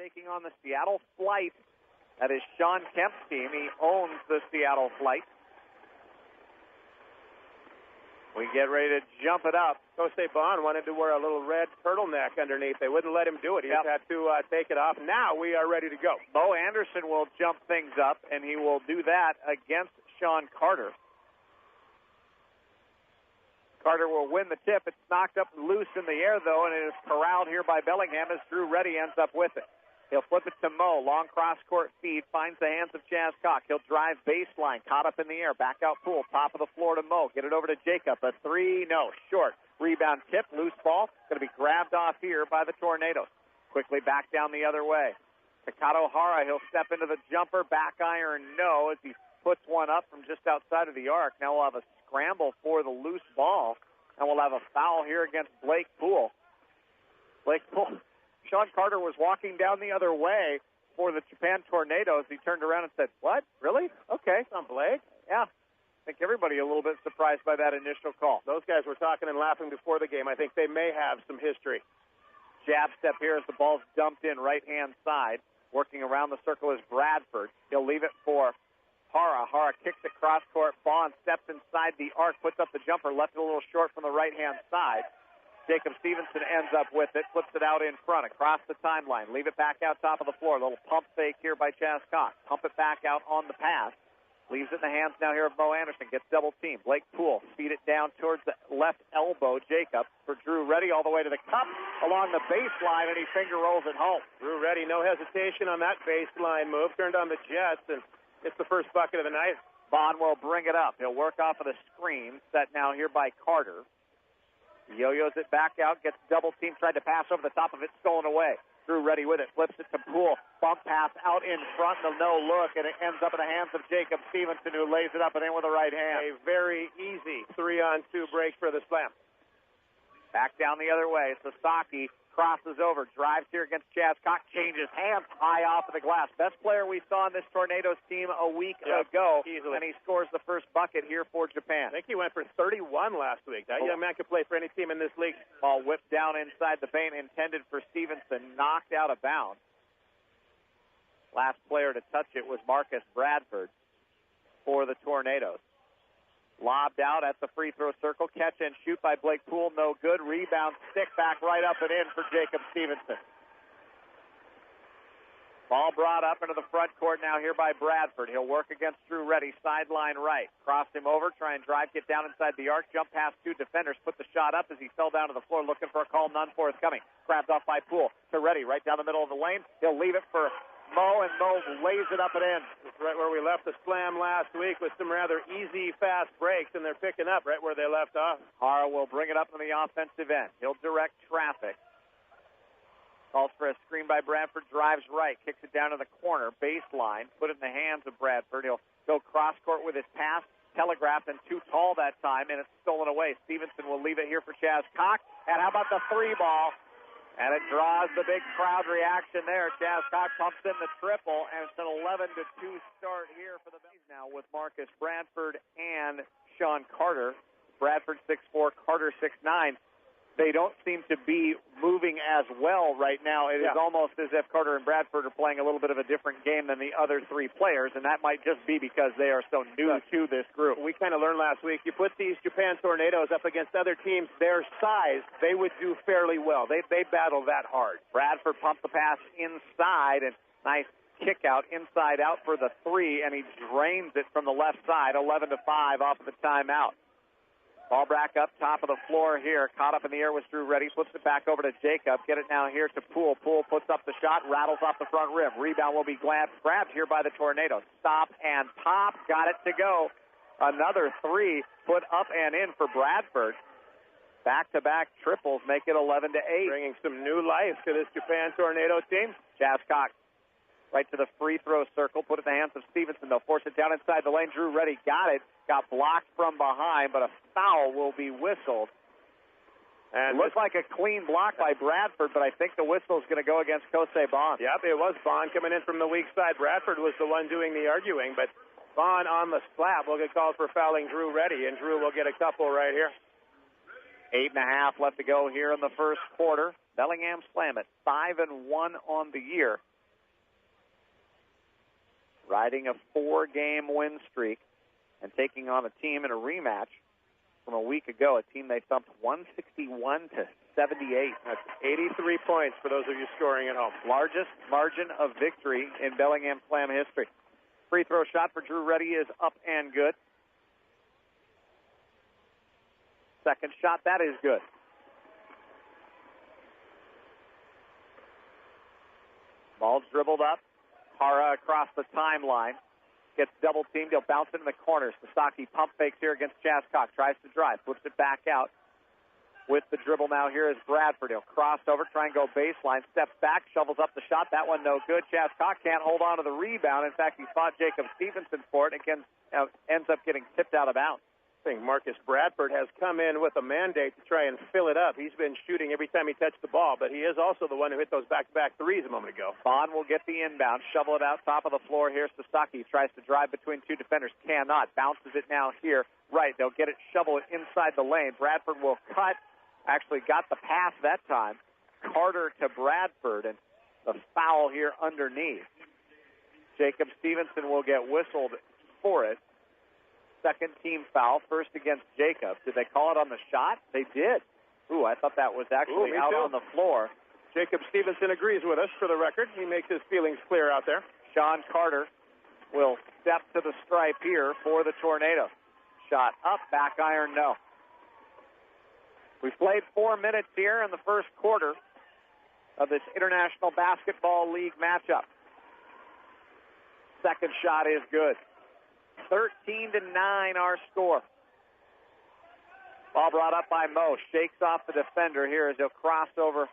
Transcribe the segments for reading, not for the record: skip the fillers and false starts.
taking on the Seattle Flight. That is Sean Kemp's team. He owns the Seattle Flight. We get ready to jump it up. Jose Bond wanted to wear a little red turtleneck underneath. They wouldn't let him do it. He just had to take it off. Now we are ready to go. Bo Anderson will jump things up, and he will do that against Sean Carter. Carter will win the tip. It's knocked up loose in the air, though, and it is corralled here by Bellingham as Drew Reddy ends up with it. He'll flip it to Mo. Long cross-court feed. Finds the hands of Chaz Cock. He'll drive baseline. Caught up in the air. Back out Poole. Top of the floor to Mo. Get it over to Jacob. A three. No. Short. Rebound tip. Loose ball. Going to be grabbed off here by the Tornadoes. Quickly back down the other way. Takato Hara. He'll step into the jumper. Back iron. No. As he puts one up from just outside of the arc. Now we'll have a scramble for the loose ball. And we'll have a foul here against Blake Poole. Blake Poole. Sean Carter was walking down the other way for the Japan Tornadoes. He turned around and said, "What? Really? Okay." On Blake? Yeah. I think everybody a little bit surprised by that initial call. Those guys were talking and laughing before the game. I think they may have some history. Jab step here as the ball's dumped in right-hand side. Working around the circle is Bradford. He'll leave it for Hara. Hara kicks it cross-court. Bond steps inside the arc, puts up the jumper, left it a little short from the right-hand side. Jacob Stevenson ends up with it, flips it out in front, across the timeline. Leave it back out top of the floor. A little pump fake here by Chaz Cox. Pump it back out on the pass. Leaves it in the hands now here of Mo Anderson. Gets double teamed. Blake Poole feed it down towards the left elbow. Jacob for Drew Reddy all the way to the cup along the baseline, and he finger rolls it home. Drew Reddy, no hesitation on that baseline move. Turned on the Jets, and it's the first bucket of the night. Bond will bring it up. He'll work off of the screen. Set now here by Carter. Yo-yos it back out, gets double team, tried to pass over the top of it, stolen away. Drew Reddy with it, flips it to Poole, bump pass out in front, the no look, and it ends up in the hands of Jacob Stevenson, who lays it up and in with the right hand. A very easy 3-on-2 break for the Slam. Back down the other way, Sasaki crosses over, drives here against Chaz Cox, changes hands high off of the glass. Best player we saw in this Tornadoes team a week ago, easily. And he scores the first bucket here for Japan. I think he went for 31 last week. That young man could play for any team in this league. Ball whipped down inside the paint, intended for Stevenson, knocked out of bounds. Last player to touch it was Marcus Bradford for the Tornadoes. Lobbed out at the free throw circle. Catch and shoot by Blake Poole. No good. Rebound. Stick back right up and in for Jacob Stevenson. Ball brought up into the front court now here by Bradford. He'll work against Drew Reddy. Sideline right. Cross him over. Try and drive. Get down inside the arc. Jump past two defenders. Put the shot up as he fell down to the floor looking for a call. None forthcoming. Grabbed off by Poole to Reddy right down the middle of the lane. He'll leave it for Mo, and Mo lays it up and in. It's right where we left the Slam last week with some rather easy, fast breaks, and they're picking up right where they left off. Hara will bring it up on the offensive end. He'll direct traffic. Calls for a screen by Bradford, drives right, kicks it down to the corner, baseline, put it in the hands of Bradford. He'll go cross-court with his pass, telegraphed and too tall that time, and it's stolen away. Stevenson will leave it here for Chaz Cox. And how about the three ball? And it draws the big crowd reaction there. Chaz Cox pumps in the triple, and it's an 11-2 start here for the Belgians now with Marcus Bradford and Sean Carter. Bradford 6'4", Carter 6'9". They don't seem to be moving as well right now. It is almost as if Carter and Bradford are playing a little bit of a different game than the other three players, and that might just be because they are so new to this group. We kind of learned last week, you put these Japan Tornadoes up against other teams their size, they would do fairly well. They battle that hard. Bradford pumped the pass inside, and nice kick out, inside out for the three, and he drains it from the left side, 11-5 off of the timeout. Ball back up, top of the floor here. Caught up in the air with Drew Reddy. Flips it back over to Jacob. Get it now here to Poole. Poole puts up the shot, rattles off the front rim. Rebound will be grabbed here by the Tornadoes. Stop and pop. Got it to go. Another three put up and in for Bradford. Back-to-back triples make it 11-8. Bringing some new life to this Japan Tornado team. Chaz Cox right to the free throw circle. Put it in the hands of Stevenson. They'll force it down inside the lane. Drew Reddy got it. Got blocked from behind, but a foul will be whistled. And it looks like a clean block by Bradford, but I think the whistle is going to go against Kosei Bond. Yep, it was Bond coming in from the weak side. Bradford was the one doing the arguing, but Bond on the slap will get called for fouling Drew Reddy, and Drew will get a couple right here. 8.5 left to go here in the first quarter. Bellingham Slam at 5-1 on the year. riding a 4-game win streak and taking on a team in a rematch from a week ago, a team they thumped 161 to 78. That's 83 points for those of you scoring at home. Largest margin of victory in Bellingham Slam history. Free throw shot for Drew Reddy is up and good. Second shot, that is good. Ball's dribbled up. Hara across the timeline. Gets double teamed. He'll bounce it in the corner. Sasaki pump fakes here against Chascock. Tries to drive. Flips it back out. With the dribble now here is Bradford. He'll cross over, try and go baseline. Steps back, shovels up the shot. That one no good. Chascock can't hold on to the rebound. In fact, he fought Jacob Stevenson for it. Again, ends up getting tipped out of bounds. I think Marcus Bradford has come in with a mandate to try and fill it up. He's been shooting every time he touched the ball, but he is also the one who hit those back-to-back threes a moment ago. Bond will get the inbound, shovel it out top of the floor. Here's Sasaki. Tries to drive between two defenders. Cannot. Bounces it now here. Right. They'll get it, shovel it inside the lane. Bradford will cut. Actually got the pass that time. Carter to Bradford, and the foul here underneath. Jacob Stevenson will get whistled for it. Second team foul, first against Jacob. Did they call it on the shot? They did. Ooh, I thought that was actually out on the floor. Jacob Stevenson agrees with us for the record. He makes his feelings clear out there. Sean Carter will step to the stripe here for the Tornadoes. Shot up, back iron, no. We've played 4 minutes here in the first quarter of this International Basketball League matchup. Second shot is good. 13-9 our score. Ball brought up by Mo. Shakes off the defender here as he'll cross over.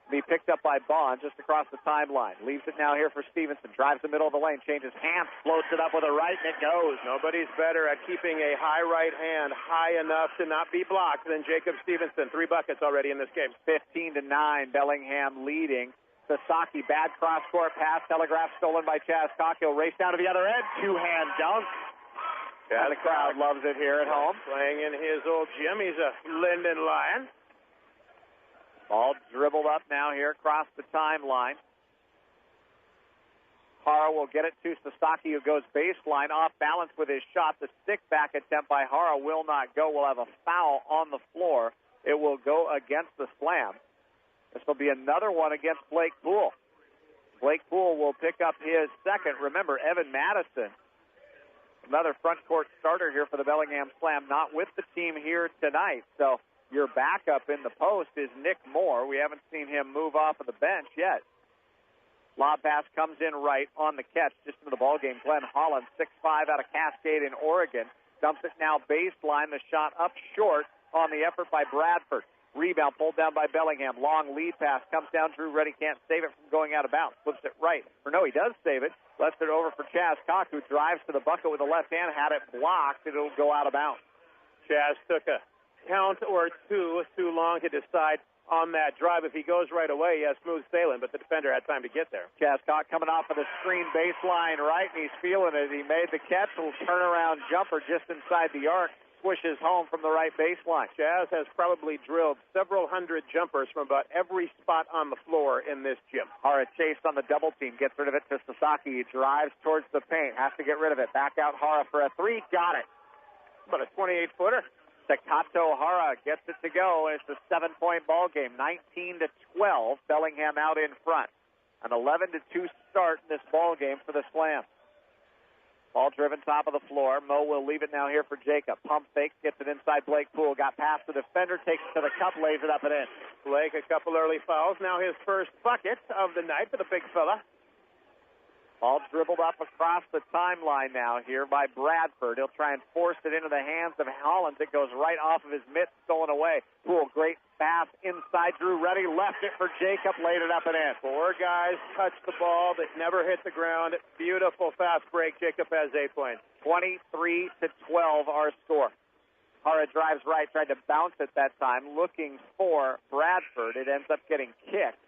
Be picked up by Bond just across the timeline. Leaves it now here for Stevenson. Drives the middle of the lane. Changes hands. Floats it up with a right, and it goes. Nobody's better at keeping a high right hand high enough to not be blocked than Jacob Stevenson. 3 buckets already in this game. 15-9. Bellingham leading. Sasaki, bad cross-court pass. Telegraph stolen by Chascock. He'll race down to the other end. 2-hand dunk. And the crowd loves it here at home. Playing in his old gym. He's a Lynden Lion. Ball dribbled up now here across the timeline. Hara will get it to Sasaki, who goes baseline, off balance with his shot. The stick-back attempt by Hara will not go. We'll have a foul on the floor. It will go against the Slam. This will be another one against Blake Poole. Blake Poole will pick up his second. Remember, Evan Madison, another front court starter here for the Bellingham Slam, not with the team here tonight. So your backup in the post is Nick Moore. We haven't seen him move off of the bench yet. Lob pass comes in right on the catch, just into the ballgame. Glenn Holland, 6'5", out of Cascade in Oregon. Dumps it now baseline. The shot up short on the effort by Bradford. Rebound pulled down by Bellingham. Long lead pass comes down. Drew Reddy can't save it from going out of bounds. Flips it right. Or no, he does save it. Lets it over for Chaz Cock, who drives to the bucket with the left hand. Had it blocked. It'll go out of bounds. Chaz took a count or two too long to decide on that drive. If he goes right away, he has smooth sailing, but the defender had time to get there. Chaz Cock coming off of the screen baseline right, and he's feeling it. He made the catch. A little turnaround jumper just inside the arc. Swishes home from the right baseline. Chaz has probably drilled several hundred jumpers from about every spot on the floor in this gym. Hara chased on the double team, gets rid of it to Sasaki. He drives towards the paint, has to get rid of it. Back out Hara for a three, got it. About a 28-footer. Takato Hara gets it to go. It's a 7-point ball game, 19-12. Bellingham out in front. An 11-2 start in this ball game for the Slam. Ball driven top of the floor. Mo will leave it now here for Jacob. Pump fake, gets it inside Blake Poole. Got past the defender, takes it to the cup, lays it up and in. Blake, a couple early fouls. Now his first bucket of the night for the big fella. Ball dribbled up across the timeline now here by Bradford. He'll try and force it into the hands of Hollins. It goes right off of his mitt, stolen away. Poole, great pass inside. Drew Reddy left it for Jacob, laid it up and in. 4 guys touched the ball that never hit the ground. Beautiful fast break. Jacob has 8 points. 23-12 our score. Hara drives right, tried to bounce it that time, looking for Bradford. It ends up getting kicked.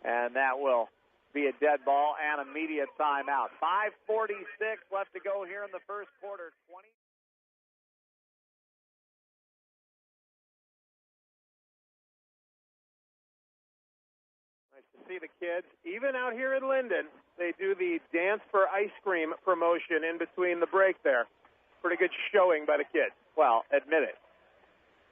And that will be a dead ball and immediate timeout. 5:46 left to go here in the first quarter. Nice to see the kids, even out here in Lynden, they do the Dance for Ice Cream promotion in between the break there. Pretty good showing by the kids. Well, admit it.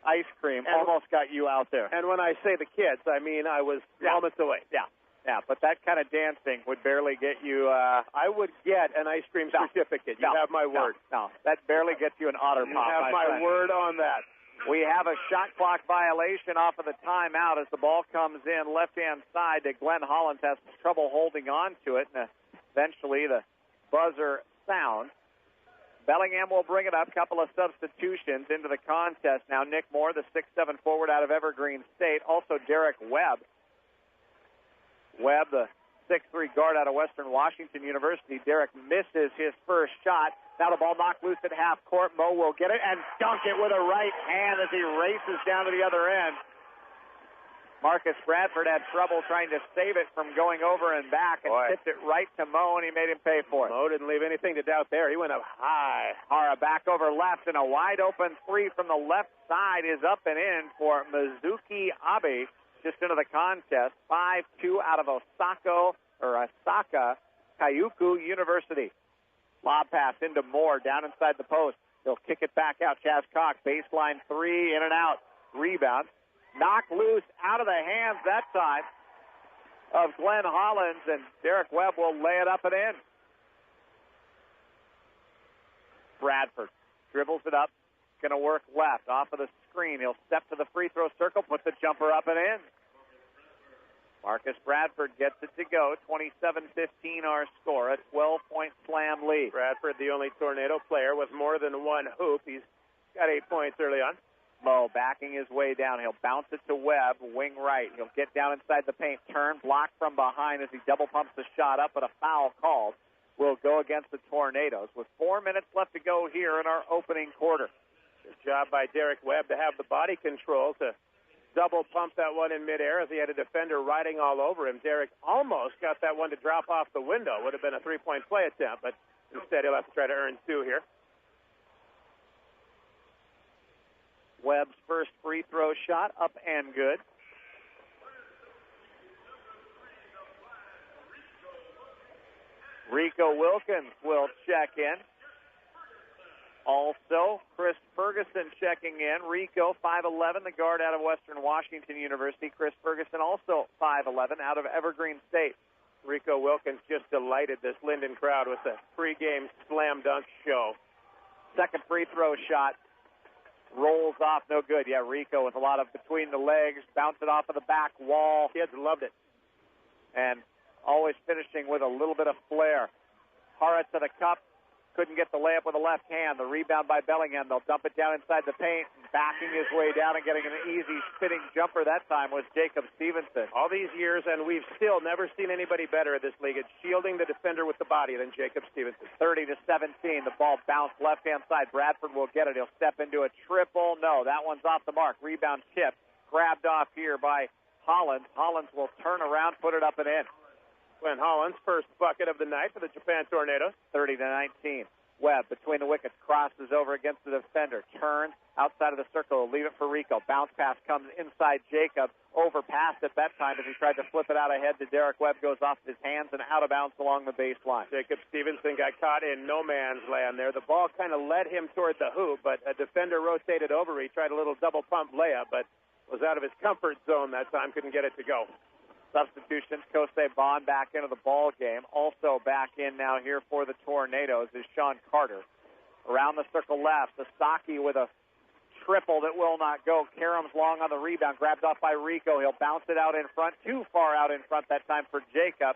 Ice cream almost got you out there. And when I say the kids, I mean I was moments away. Yeah, but that kind of dancing would barely get you... I would get an ice cream certificate. You have my word. No, that barely gets you an otter pop. You have my word on that. We have a shot clock violation off of the timeout as the ball comes in left-hand side that Glenn Hollins has trouble holding on to it, and eventually the buzzer sounds. Bellingham will bring it up. Couple of substitutions into the contest. Now Nick Moore, the 6'7" forward out of Evergreen State. Also Derek Webb. Webb, the 6'3" guard out of Western Washington University. Derek misses his first shot. Now the ball knocked loose at half court. Mo will get it and dunk it with a right hand as he races down to the other end. Marcus Bradford had trouble trying to save it from going over and back and tipped it right to Mo, and he made him pay for it. Mo didn't leave anything to doubt there. He went up high. Hara back over left, and a wide-open three from the left side is up and in for Mizuki Abe just into the contest. 5'2" out of Osaka Kayuku University. Lob pass into Moore down inside the post. He'll kick it back out. Chaz Cox, baseline three, in and out. Rebound. Knocked loose out of the hands that time of Glenn Hollins, and Derek Webb will lay it up and in. Bradford dribbles it up, going to work left off of the screen. He'll step to the free throw circle, put the jumper up and in. Marcus Bradford gets it to go. 27-15 our score, a 12-point Slam lead. Bradford, the only Tornado player with more than one hoop. He's got 8 points early on. Mo backing his way down. He'll bounce it to Webb, wing right. He'll get down inside the paint, turn, block from behind as he double pumps the shot up, but a foul called will go against the Tornadoes with 4 minutes left to go here in our opening quarter. Good job by Derek Webb to have the body control to double pump that one in midair as he had a defender riding all over him. Derek almost got that one to drop off the window. Would have been a three-point play attempt, but instead he'll have to try to earn two here. Webb's first free throw shot up and good. Rico Wilkins will check in. Also, Chris Ferguson checking in. Rico, 5'11", the guard out of Western Washington University. Chris Ferguson, also 5'11", out of Evergreen State. Rico Wilkins just delighted this Lynden crowd with a pregame slam dunk show. Second free throw shot rolls off, no good. Yeah, Rico with a lot of between the legs, bounce it off of the back wall. Kids loved it. And always finishing with a little bit of flair. Hara to the cup. Couldn't get the layup with the left hand. The rebound by Bellingham. They'll dump it down inside the paint. Backing his way down and getting an easy spinning jumper that time was Jacob Stevenson. All these years, and we've still never seen anybody better at this league at shielding the defender with the body than Jacob Stevenson. 30-17. The ball bounced left-hand side. Bradford will get it. He'll step into a triple. No, that one's off the mark. Rebound tip. Grabbed off here by Hollins. Hollins will turn around, put it up and in. Glenn Hollins, first bucket of the night for the Japan Tornadoes. 30-19. Webb between the wickets, crosses over against the defender, turns outside of the circle, leave it for Rico. Bounce pass comes inside Jacob, overpassed at that time as he tried to flip it out ahead to Derek Webb, goes off his hands and out of bounds along the baseline. Jacob Stevenson got caught in no man's land there. The ball kind of led him toward the hoop, but a defender rotated over. He tried a little double pump layup, but was out of his comfort zone that time, couldn't get it to go. Substitutions, Kosei Bond back into the ball game. Also back in now here for the Tornadoes is Sean Carter. Around the circle left, Sasaki with a triple that will not go. Karam's long on the rebound, grabbed off by Rico. He'll bounce it out in front, too far out in front that time for Jacob,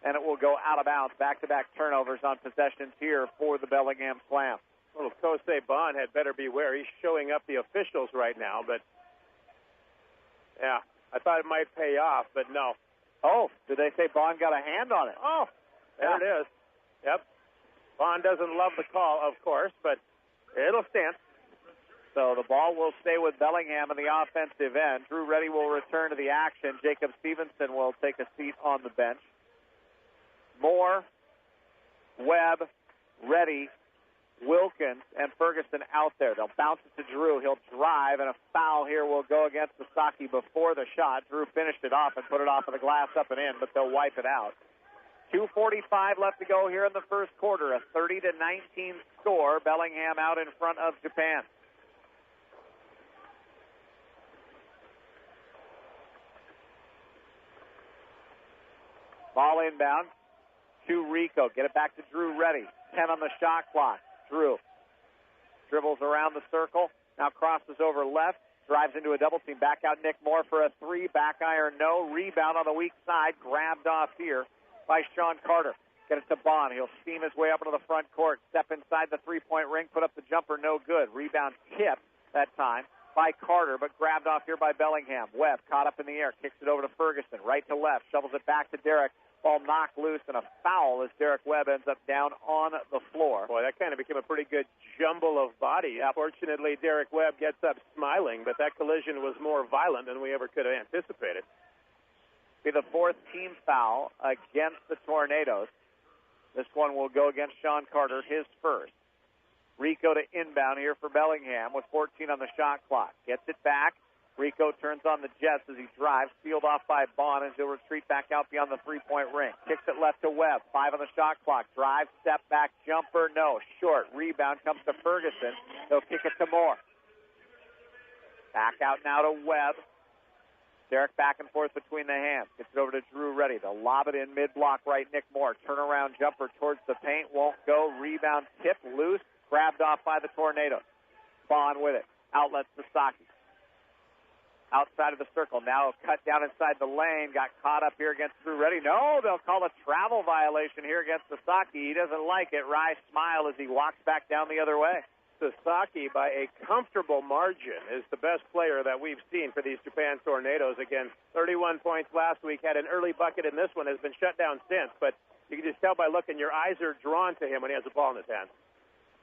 and it will go out of bounds. Back-to-back turnovers on possessions here for the Bellingham Slam. Little Kosei Bond had better beware. He's showing up the officials right now, but yeah. I thought it might pay off, but no. Oh, did they say Bond got a hand on it? Oh, there it is. Yep. Bond doesn't love the call, of course, but it'll stand. So the ball will stay with Bellingham in the offensive end. Drew Reddy will return to the action. Jacob Stevenson will take a seat on the bench. Moore, Webb, Reddy, Wilkins and Ferguson out there. They'll bounce it to Drew. He'll drive, and a foul here will go against Sasaki before the shot. Drew finished it off and put it off of the glass up and in, but they'll wipe it out. 2:45 left to go here in the first quarter. A 30-19 score. Bellingham out in front of Japan. Ball inbound to Rico. Get it back to Drew Reddy. 10 on the shot clock. Drew dribbles around the circle. Now crosses over left. Drives into a double team. Back out Nick Moore for a three. Back iron, no. Rebound on the weak side. Grabbed off here by Sean Carter. Get it to Bond. He'll steam his way up into the front court. Step inside the three-point ring. Put up the jumper. No good. Rebound tip that time by Carter, but grabbed off here by Bellingham. Webb caught up in the air. Kicks it over to Ferguson. Right to left. Shovels it back to Derek. Ball knocked loose, and a foul as Derek Webb ends up down on the floor. Boy, that kind of became a pretty good jumble of bodies. Fortunately, Derek Webb gets up smiling, but that collision was more violent than we ever could have anticipated. Be the fourth team foul against the Tornadoes. This one will go against Sean Carter, his first. Rico to inbound here for Bellingham with 14 on the shot clock. Gets it back. Rico turns on the Jets as he drives, sealed off by Bond as he'll retreat back out beyond the three-point ring. Kicks it left to Webb, 5 on the shot clock. Drive, step back, jumper, no. Short, rebound comes to Ferguson. He'll kick it to Moore. Back out now to Webb. Derek back and forth between the hands. Gets it over to Drew Reddy. They'll lob it in mid-block right, Nick Moore. Turnaround jumper towards the paint, won't go. Rebound tip, loose, grabbed off by the Tornadoes. Bond with it. Outlet Sasaki. Outside of the circle. Now cut down inside the lane. Got caught up here against Drew Reddy. No, they'll call a travel violation here against Sasaki. He doesn't like it. Rye smile as he walks back down the other way. Sasaki, by a comfortable margin, is the best player that we've seen for these Japan Tornadoes. Again, 31 points last week. Had an early bucket in this one. Has been shut down since. But you can just tell by looking, your eyes are drawn to him when he has the ball in his hands.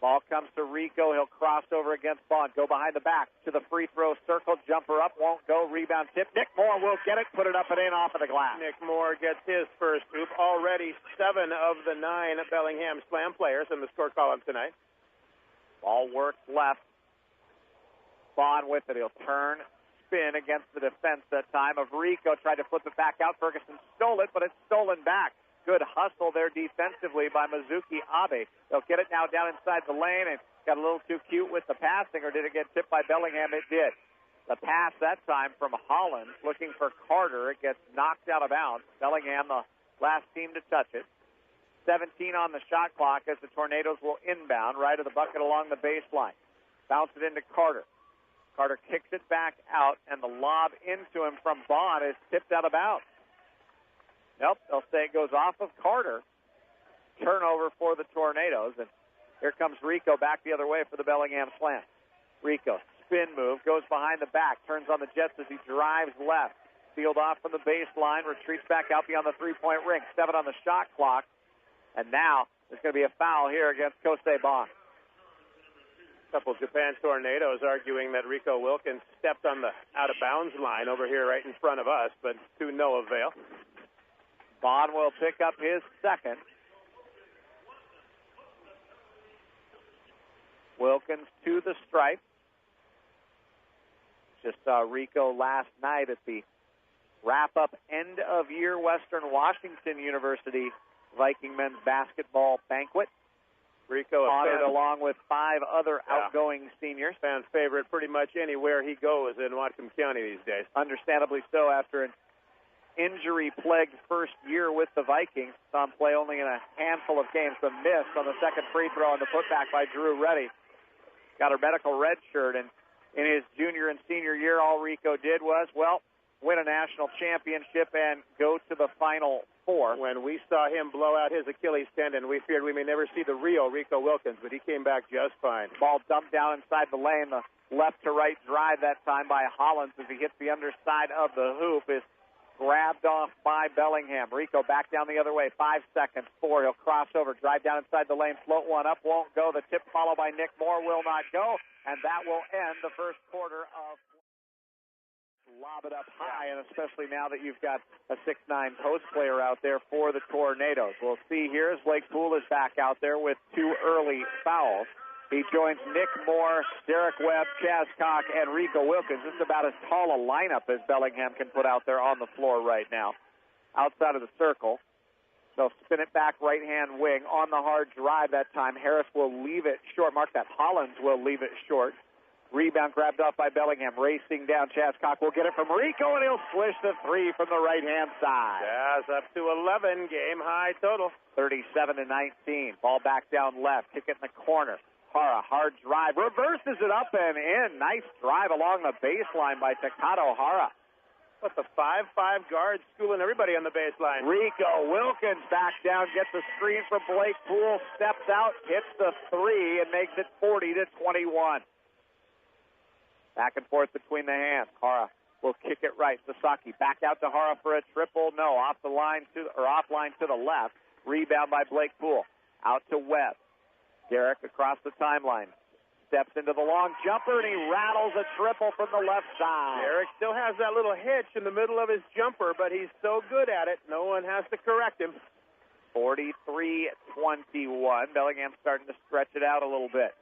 Ball comes to Rico. He'll cross over against Bond. Go behind the back to the free throw circle. Jumper up. Won't go. Rebound tip. Nick Moore will get it. Put it up and in off of the glass. Nick Moore gets his first hoop. Already 7 of the 9 Bellingham Slam players in the score column tonight. Ball works left. Bond with it. He'll turn, spin against the defense that time of Rico. Tried to flip it back out. Ferguson stole it, but it's stolen back. Good hustle there defensively by Mizuki Abe. They'll get it now down inside the lane and got a little too cute with the passing, or did it get tipped by Bellingham? It did. The pass that time from Holland looking for Carter. It gets knocked out of bounds. Bellingham, the last team to touch it. 17 on the shot clock as the Tornadoes will inbound right of the bucket along the baseline. Bounce it into Carter. Carter kicks it back out, and the lob into him from Bond is tipped out of bounds. Nope, they'll say it goes off of Carter. Turnover for the Tornadoes, and here comes Rico back the other way for the Bellingham Slam. Rico, spin move, goes behind the back, turns on the Jets as he drives left. Sealed off from the baseline, retreats back out beyond the three-point ring. 7 on the shot clock, and now there's going to be a foul here against Kosei Bond. A couple of Japan Tornadoes arguing that Rico Wilkins stepped on the out-of-bounds line over here right in front of us, but to no avail. Bond will pick up his second. Wilkins to the stripe. Just saw Rico last night at the wrap-up end-of-year Western Washington University Viking men's basketball banquet. Rico honored along with 5 other outgoing seniors. Fan favorite pretty much anywhere he goes in Whatcom County these days. Understandably so, after an injury-plagued first year with the Vikings. Saw him play only in a handful of games. The miss on the second free throw and the putback by Drew Reddy. Got a medical red shirt, and in his junior and senior year, all Rico did was, win a national championship and go to the Final Four. When we saw him blow out his Achilles tendon, we feared we may never see the real Rico Wilkins, but he came back just fine. Ball dumped down inside the lane. The left-to-right drive that time by Hollins as he hits the underside of the hoop is grabbed off by Bellingham. Rico back down the other way. 5 seconds. 4. He'll cross over. Drive down inside the lane. Float one up. Won't go. The tip followed by Nick Moore will not go. And that will end the first quarter of... Lob it up high, and especially now that you've got a 6'9" post player out there for the Tornadoes. We'll see here as Blake Poole is back out there with 2 early fouls. He joins Nick Moore, Derek Webb, Chaz Cock, and Rico Wilkins. This is about as tall a lineup as Bellingham can put out there on the floor right now. Outside of the circle. They'll spin it back right-hand wing on the hard drive that time. Harris will leave it short. Mark that. Hollins will leave it short. Rebound grabbed off by Bellingham. Racing down. Chaz Cock will get it from Rico, and he'll swish the three from the right-hand side. Jazz up to 11, game-high total. 37-19. Ball back down left. Kick it in the corner. Hara, hard drive. Reverses it up and in. Nice drive along the baseline by Takato Hara. What's the 5'5" guard schooling everybody on the baseline? Rico Wilkins back down, gets a screen from Blake Poole, steps out, hits the three, and makes it 40-21. Back and forth between the hands. Hara will kick it right. Sasaki back out to Hara for a triple. No, offline to the left. Rebound by Blake Poole. Out to Webb. Derek across the timeline. Steps into the long jumper, and he rattles a triple from the left side. Derek still has that little hitch in the middle of his jumper, but he's so good at it, no one has to correct him. 43-21. Bellingham starting to stretch it out a little bit.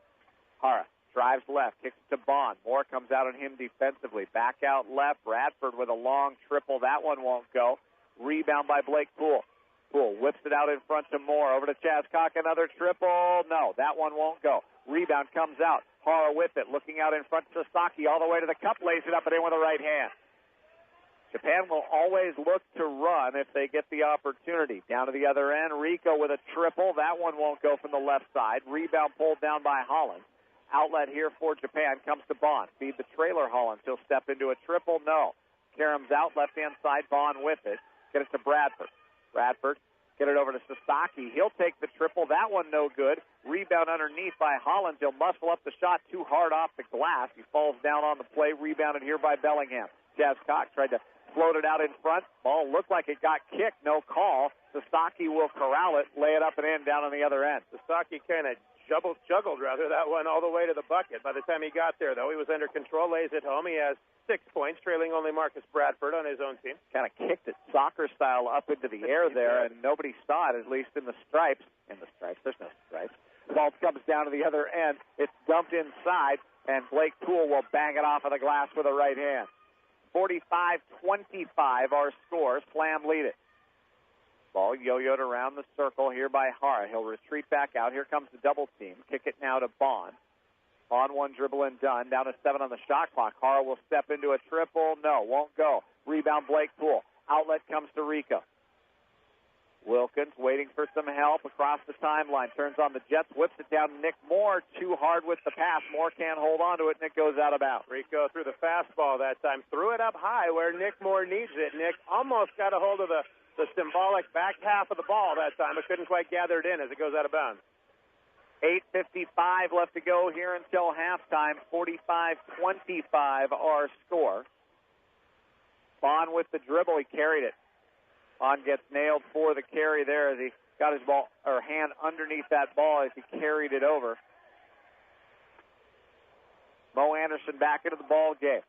Hara drives left, kicks to Bond. Moore comes out on him defensively. Back out left. Bradford with a long triple. That one won't go. Rebound by Blake Poole. Poole whips it out in front to Moore. Over to Chaz Cock. Another triple. No, that one won't go. Rebound comes out. Hara with it. Looking out in front to Sasaki. All the way to the cup. Lays it up and in with the right hand. Japan will always look to run if they get the opportunity. Down to the other end. Rico with a triple. That one won't go from the left side. Rebound pulled down by Holland. Outlet here for Japan. Comes to Bond. Feed the trailer Holland. He'll step into a triple. No. Karam's out. Left-hand side. Bond with it. Get it to Bradford. Bradford. Get it over to Sasaki. He'll take the triple. That one no good. Rebound underneath by Holland. He'll muscle up the shot too hard off the glass. He falls down on the play. Rebounded here by Bellingham. Chaz Cock tried to float it out in front. Ball looked like it got kicked. No call. Sasaki will corral it. Lay it up and in down on the other end. Sasaki kind of juggled that one all the way to the bucket. By the time he got there, though, he was under control. Lays it home. He has 6 points, trailing only Marcus Bradford on his own team. Kind of kicked it soccer style up into the air there, and nobody saw it, at least in the stripes. There's no stripes. Ball comes down to the other end. It's dumped inside, and Blake Poole will bang it off of the glass with a right hand. 45-25 our scores. Slam lead it. Ball yo-yoed around the circle here by Hara. He'll retreat back out. Here comes the double team. Kick it now to Bond. On one dribble and done. Down to 7 on the shot clock. Hara will step into a triple. No, won't go. Rebound Blake Poole. Outlet comes to Rico. Wilkins waiting for some help across the timeline. Turns on the Jets. Whips it down to Nick Moore. Too hard with the pass. Moore can't hold on to it. Nick goes out of bounds. Rico threw the fastball that time. Threw it up high where Nick Moore needs it. Nick almost got a hold of the symbolic back half of the ball that time, but couldn't quite gather it in as it goes out of bounds. 8:55 left to go here until halftime. 45-25 our score. Bond with the dribble. He carried it. Bond gets nailed for the carry there as he got his ball or hand underneath that ball as he carried it over. Mo Anderson back into the ball game.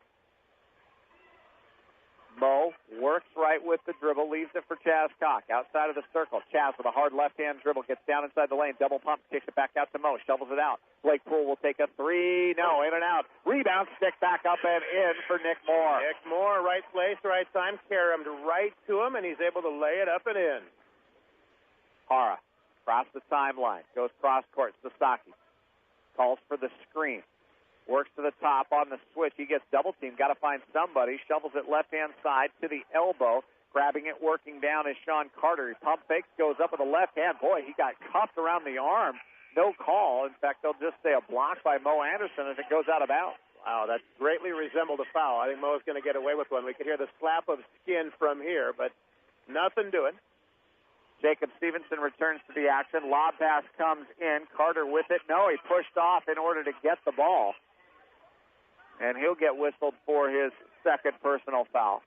Mo works right with the dribble, leaves it for Chaz Cock. Outside of the circle, Chaz with a hard left-hand dribble, gets down inside the lane, double pump, kicks it back out to Mo, shovels it out. Blake Poole will take a three. No, in and out. Rebound, stick back up and in for Nick Moore. Nick Moore, right place, right time, caromed right to him, and he's able to lay it up and in. Hara, across the timeline, goes cross-court, Sasaki. Calls for the screen. Works to the top on the switch. He gets double-teamed. Got to find somebody. Shovels it left-hand side to the elbow. Grabbing it, working down is Sean Carter. He pump fakes, goes up with the left hand. Boy, he got cuffed around the arm. No call. In fact, they'll just say a block by Mo Anderson as it goes out of bounds. Wow, that greatly resembled a foul. I think Mo's going to get away with one. We could hear the slap of skin from here, but nothing doing. Jacob Stevenson returns to the action. Lob pass comes in. Carter with it. No, he pushed off in order to get the ball. And he'll get whistled for his second personal foul.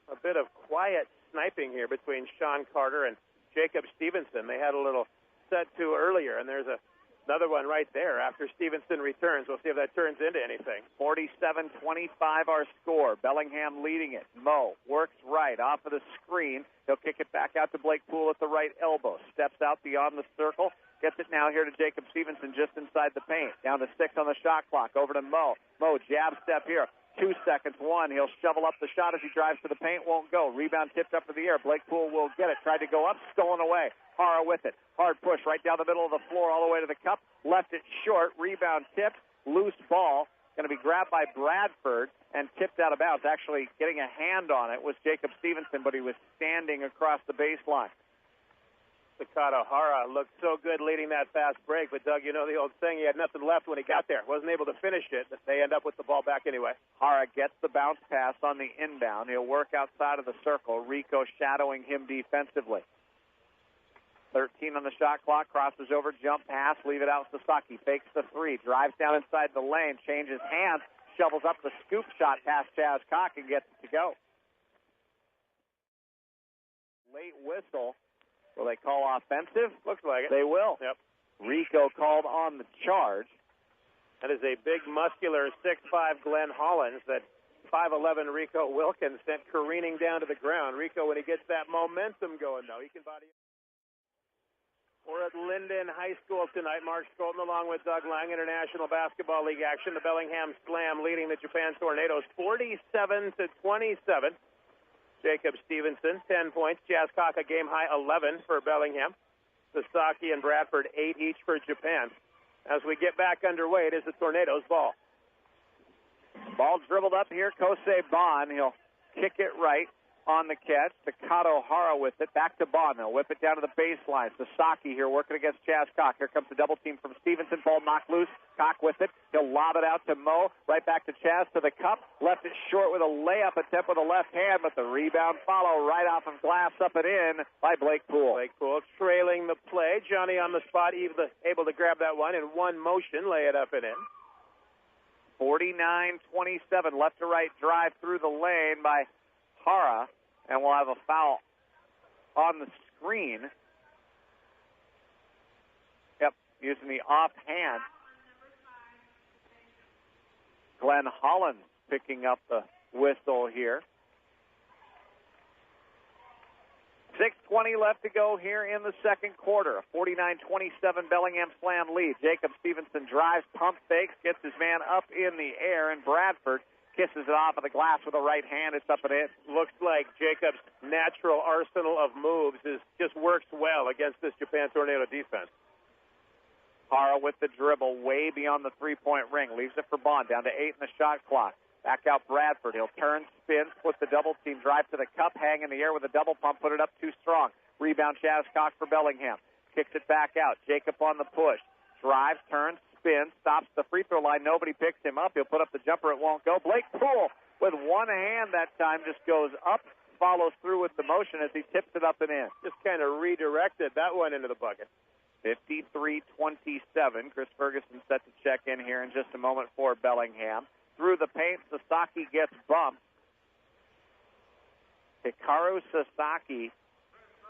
A bit of quiet sniping here between Sean Carter and Jacob Stevenson. They had a little set to earlier, and there's a Another one right there after Stevenson returns. We'll see if that turns into anything. 47-25 our score. Bellingham leading it. Mo works right off of the screen. He'll kick it back out to Blake Poole at the right elbow. Steps out beyond the circle. Gets it now here to Jacob Stevenson just inside the paint. Down to 6 on the shot clock. Over to Mo. Mo, jab step here. 2 seconds. 1. He'll shovel up the shot as he drives to the paint. Won't go. Rebound tipped up to the air. Blake Poole will get it. Tried to go up. Stolen away. Hara with it. Hard push right down the middle of the floor all the way to the cup. Left it short. Rebound tipped. Loose ball. Going to be grabbed by Bradford and tipped out of bounds. Actually getting a hand on it was Jacob Stevenson, but he was standing across the baseline. Takato Hara looked so good leading that fast break, but Doug, you know the old saying, he had nothing left when he got there. Wasn't able to finish it, but they end up with the ball back anyway. Hara gets the bounce pass on the inbound. He'll work outside of the circle. Rico shadowing him defensively. 13 on the shot clock, crosses over, jump pass, leave it out. Sasaki fakes the 3, drives down inside the lane, changes hands, shovels up the scoop shot past Chaz Cock and gets it to go. Late whistle. Will they call offensive? Looks like it. They will. Yep. Rico called on the charge. That is a big, muscular 6'5" Glenn Hollins that 5'11" Rico Wilkins sent careening down to the ground. Rico, when he gets that momentum going, though, he can body it. We're at Lynden High School tonight. Mark Skolton along with Doug Lang, International Basketball League action. The Bellingham Slam leading the Japan Tornadoes 47-27. Jacob Stevenson, 10 points. Chaz Cock, a game-high 11 for Bellingham. Sasaki and Bradford, 8 each for Japan. As we get back underway, it is the Tornadoes' ball. Ball dribbled up here. Kosei Bon. He'll kick it right on the catch. Takato Hara with it. Back to Bon. They'll whip it down to the baseline. Sasaki here working against Chaz Cock. Here comes the double team from Stevenson. Ball knocked loose. Cock with it. He'll lob it out to Mo. Right back to Chaz to the cup. Left it short with a layup attempt with a left hand, but the rebound follow right off of glass up and in by Blake Poole. Blake Poole trailing the play. Johnny on the spot, able to grab that one in one motion, lay it up and in. 49-27. Left to right drive through the lane by Hara. And we'll have a foul on the screen. Yep, using the offhand. Glenn Hollins picking up the whistle here. 6:20 left to go here in the second quarter. A 49-27 Bellingham Slam lead. Jacob Stevenson drives, pump fakes, gets his man up in the air, and Bradford kisses it off of the glass with a right hand. It's up and in. Looks like Jacob's natural arsenal of moves just works well against this Japan Tornado defense. Hara with the dribble way beyond the three-point ring. Leaves it for Bond. Down to 8 in the shot clock. Back out Bradford. He'll turn, spin, split the double team, drive to the cup, hang in the air with a double pump, put it up too strong. Rebound Chaz Cock for Bellingham. Kicks it back out. Jacob on the push. Drives, turns, spins, stops the free throw line. Nobody picks him up. He'll put up the jumper. It won't go. Blake Poole with one hand that time just goes up, follows through with the motion as he tips it up and in. Just kind of redirected that one into the bucket. 53-27. Chris Ferguson set to check in here in just a moment for Bellingham. Through the paint, Sasaki gets bumped. Hikaru Sasaki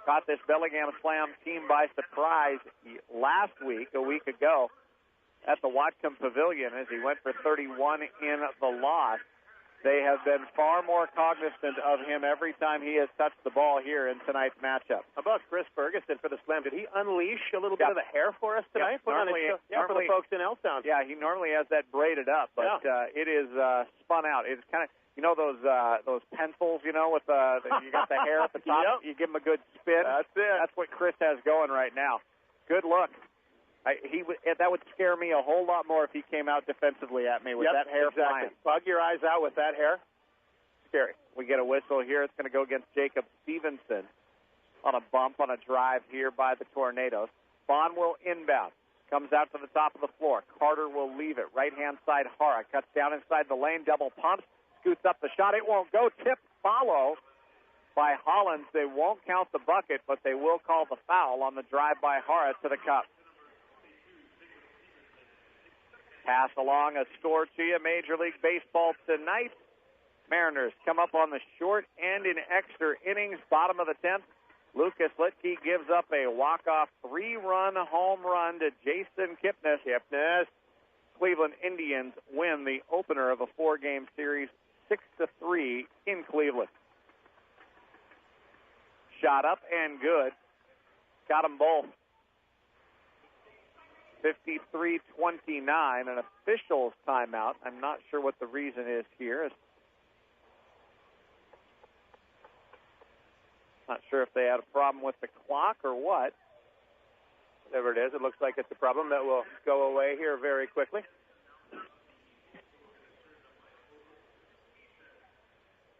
caught this Bellingham Slam team by surprise a week ago, at the Watcom Pavilion as he went for 31 in the loss. They have been far more cognizant of him every time he has touched the ball here in tonight's matchup. How about Chris Ferguson for the Slam? Did he unleash a little bit of the hair for us tonight? For the folks in Elstown. Yeah, he normally has that braided up, but it is spun out. It's kind of, you know, those pencils, you know, with you got the hair at the top. You give him a good spin. That's it. That's what Chris has going right now. Good look. That would scare me a whole lot more if he came out defensively at me with that hair flying. Bug your eyes out with that hair. Scary. We get a whistle here. It's going to go against Jacob Stevenson on a bump on a drive here by the Tornadoes. Bond will inbound. Comes out to the top of the floor. Carter will leave it. Right-hand side, Hara. Cuts down inside the lane. Double pumps. Scoots up the shot. It won't go. Tip follow by Hollins. They won't count the bucket, but they will call the foul on the drive by Hara to the cup. Pass along a score to you. Major League Baseball tonight. Mariners come up on the short end in extra innings, bottom of the 10th. Lucas Litke gives up a walk-off 3-run home run to Jason Kipnis. Cleveland Indians win the opener of a 4-game series 6-3 in Cleveland. Shot up and good. Got them both. 53-29, an official's timeout. I'm not sure what the reason is here. Not sure if they had a problem with the clock or what. Whatever it is, it looks like it's a problem that will go away here very quickly.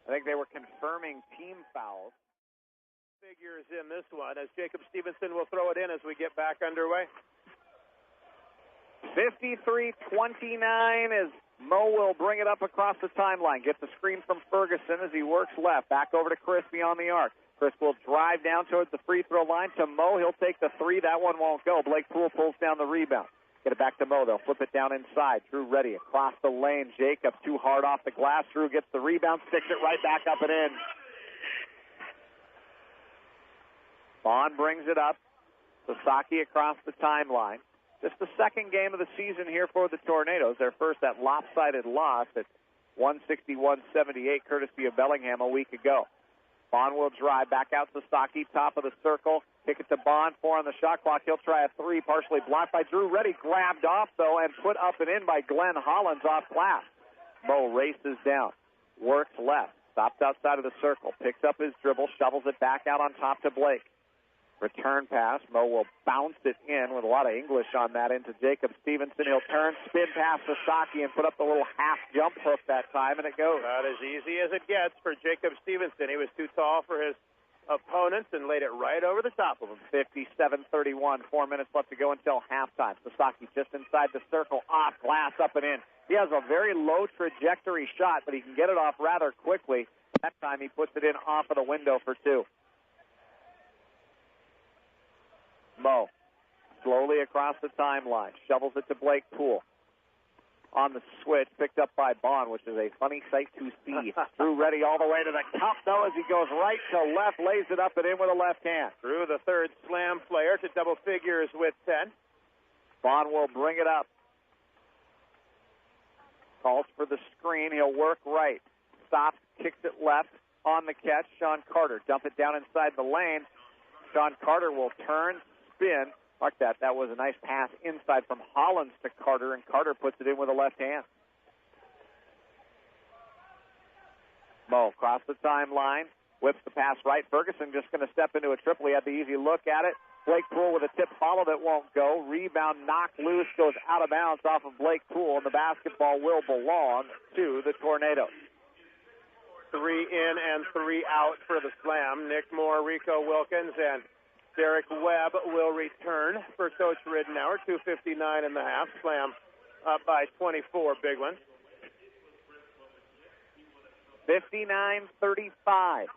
I think they were confirming team fouls. Figures in this one as Jacob Stevenson will throw it in as we get back underway. 53-29 as Mo will bring it up across the timeline. Gets the screen from Ferguson as he works left. Back over to Chris beyond the arc. Chris will drive down towards the free throw line to Mo. He'll take the 3. That one won't go. Blake Poole pulls down the rebound. Get it back to Mo. They'll flip it down inside. Drew ready across the lane. Jacob too hard off the glass. Drew gets the rebound, sticks it right back up and in. Bond brings it up. Sasaki across the timeline. Just the second game of the season here for the Tornadoes. Their first, that lopsided loss at 161-78, courtesy of Bellingham a week ago. Bond will drive back out to Sasaki, top of the circle. Kick it to Bond, 4 on the shot clock. He'll try a 3, partially blocked by Drew Reddy. Grabbed off, though, and put up and in by Glenn Hollins off glass. Mo races down, works left, stops outside of the circle, picks up his dribble, shovels it back out on top to Blake. Return pass. Mo will bounce it in with a lot of English on that into Jacob Stevenson. He'll turn, spin past Sasaki, and put up the little half jump hook that time, and it goes. About as easy as it gets for Jacob Stevenson. He was too tall for his opponents and laid it right over the top of him. 57-31, 4 minutes left to go until halftime. Sasaki just inside the circle, off glass, up and in. He has a very low trajectory shot, but he can get it off rather quickly. That time he puts it in off of the window for 2. Mo, slowly across the timeline, shovels it to Blake Poole. On the switch, picked up by Bond, which is a funny sight to see. Drew Reddy all the way to the cup, though, as he goes right to left, lays it up and in with a left hand. Drew, the third slam player, to double figures with 10. Bond will bring it up. Calls for the screen. He'll work right. Stops, kicks it left. On the catch, Sean Carter. Dump it down inside the lane. Sean Carter will turn, spin. Mark that. That was a nice pass inside from Hollins to Carter, and Carter puts it in with a left hand. Mo across the timeline, whips the pass right. Ferguson just going to step into a triple. He had the easy look at it. Blake Poole with a tip follow that won't go. Rebound knocked loose, goes out of bounds off of Blake Poole, and the basketball will belong to the Tornadoes. 3 in and 3 out for the slam. Nick Moore, Rico Wilkins, and Derek Webb will return for Coach Ridenour. 2:59 in the half. Slam up by 24, big one. 59-35.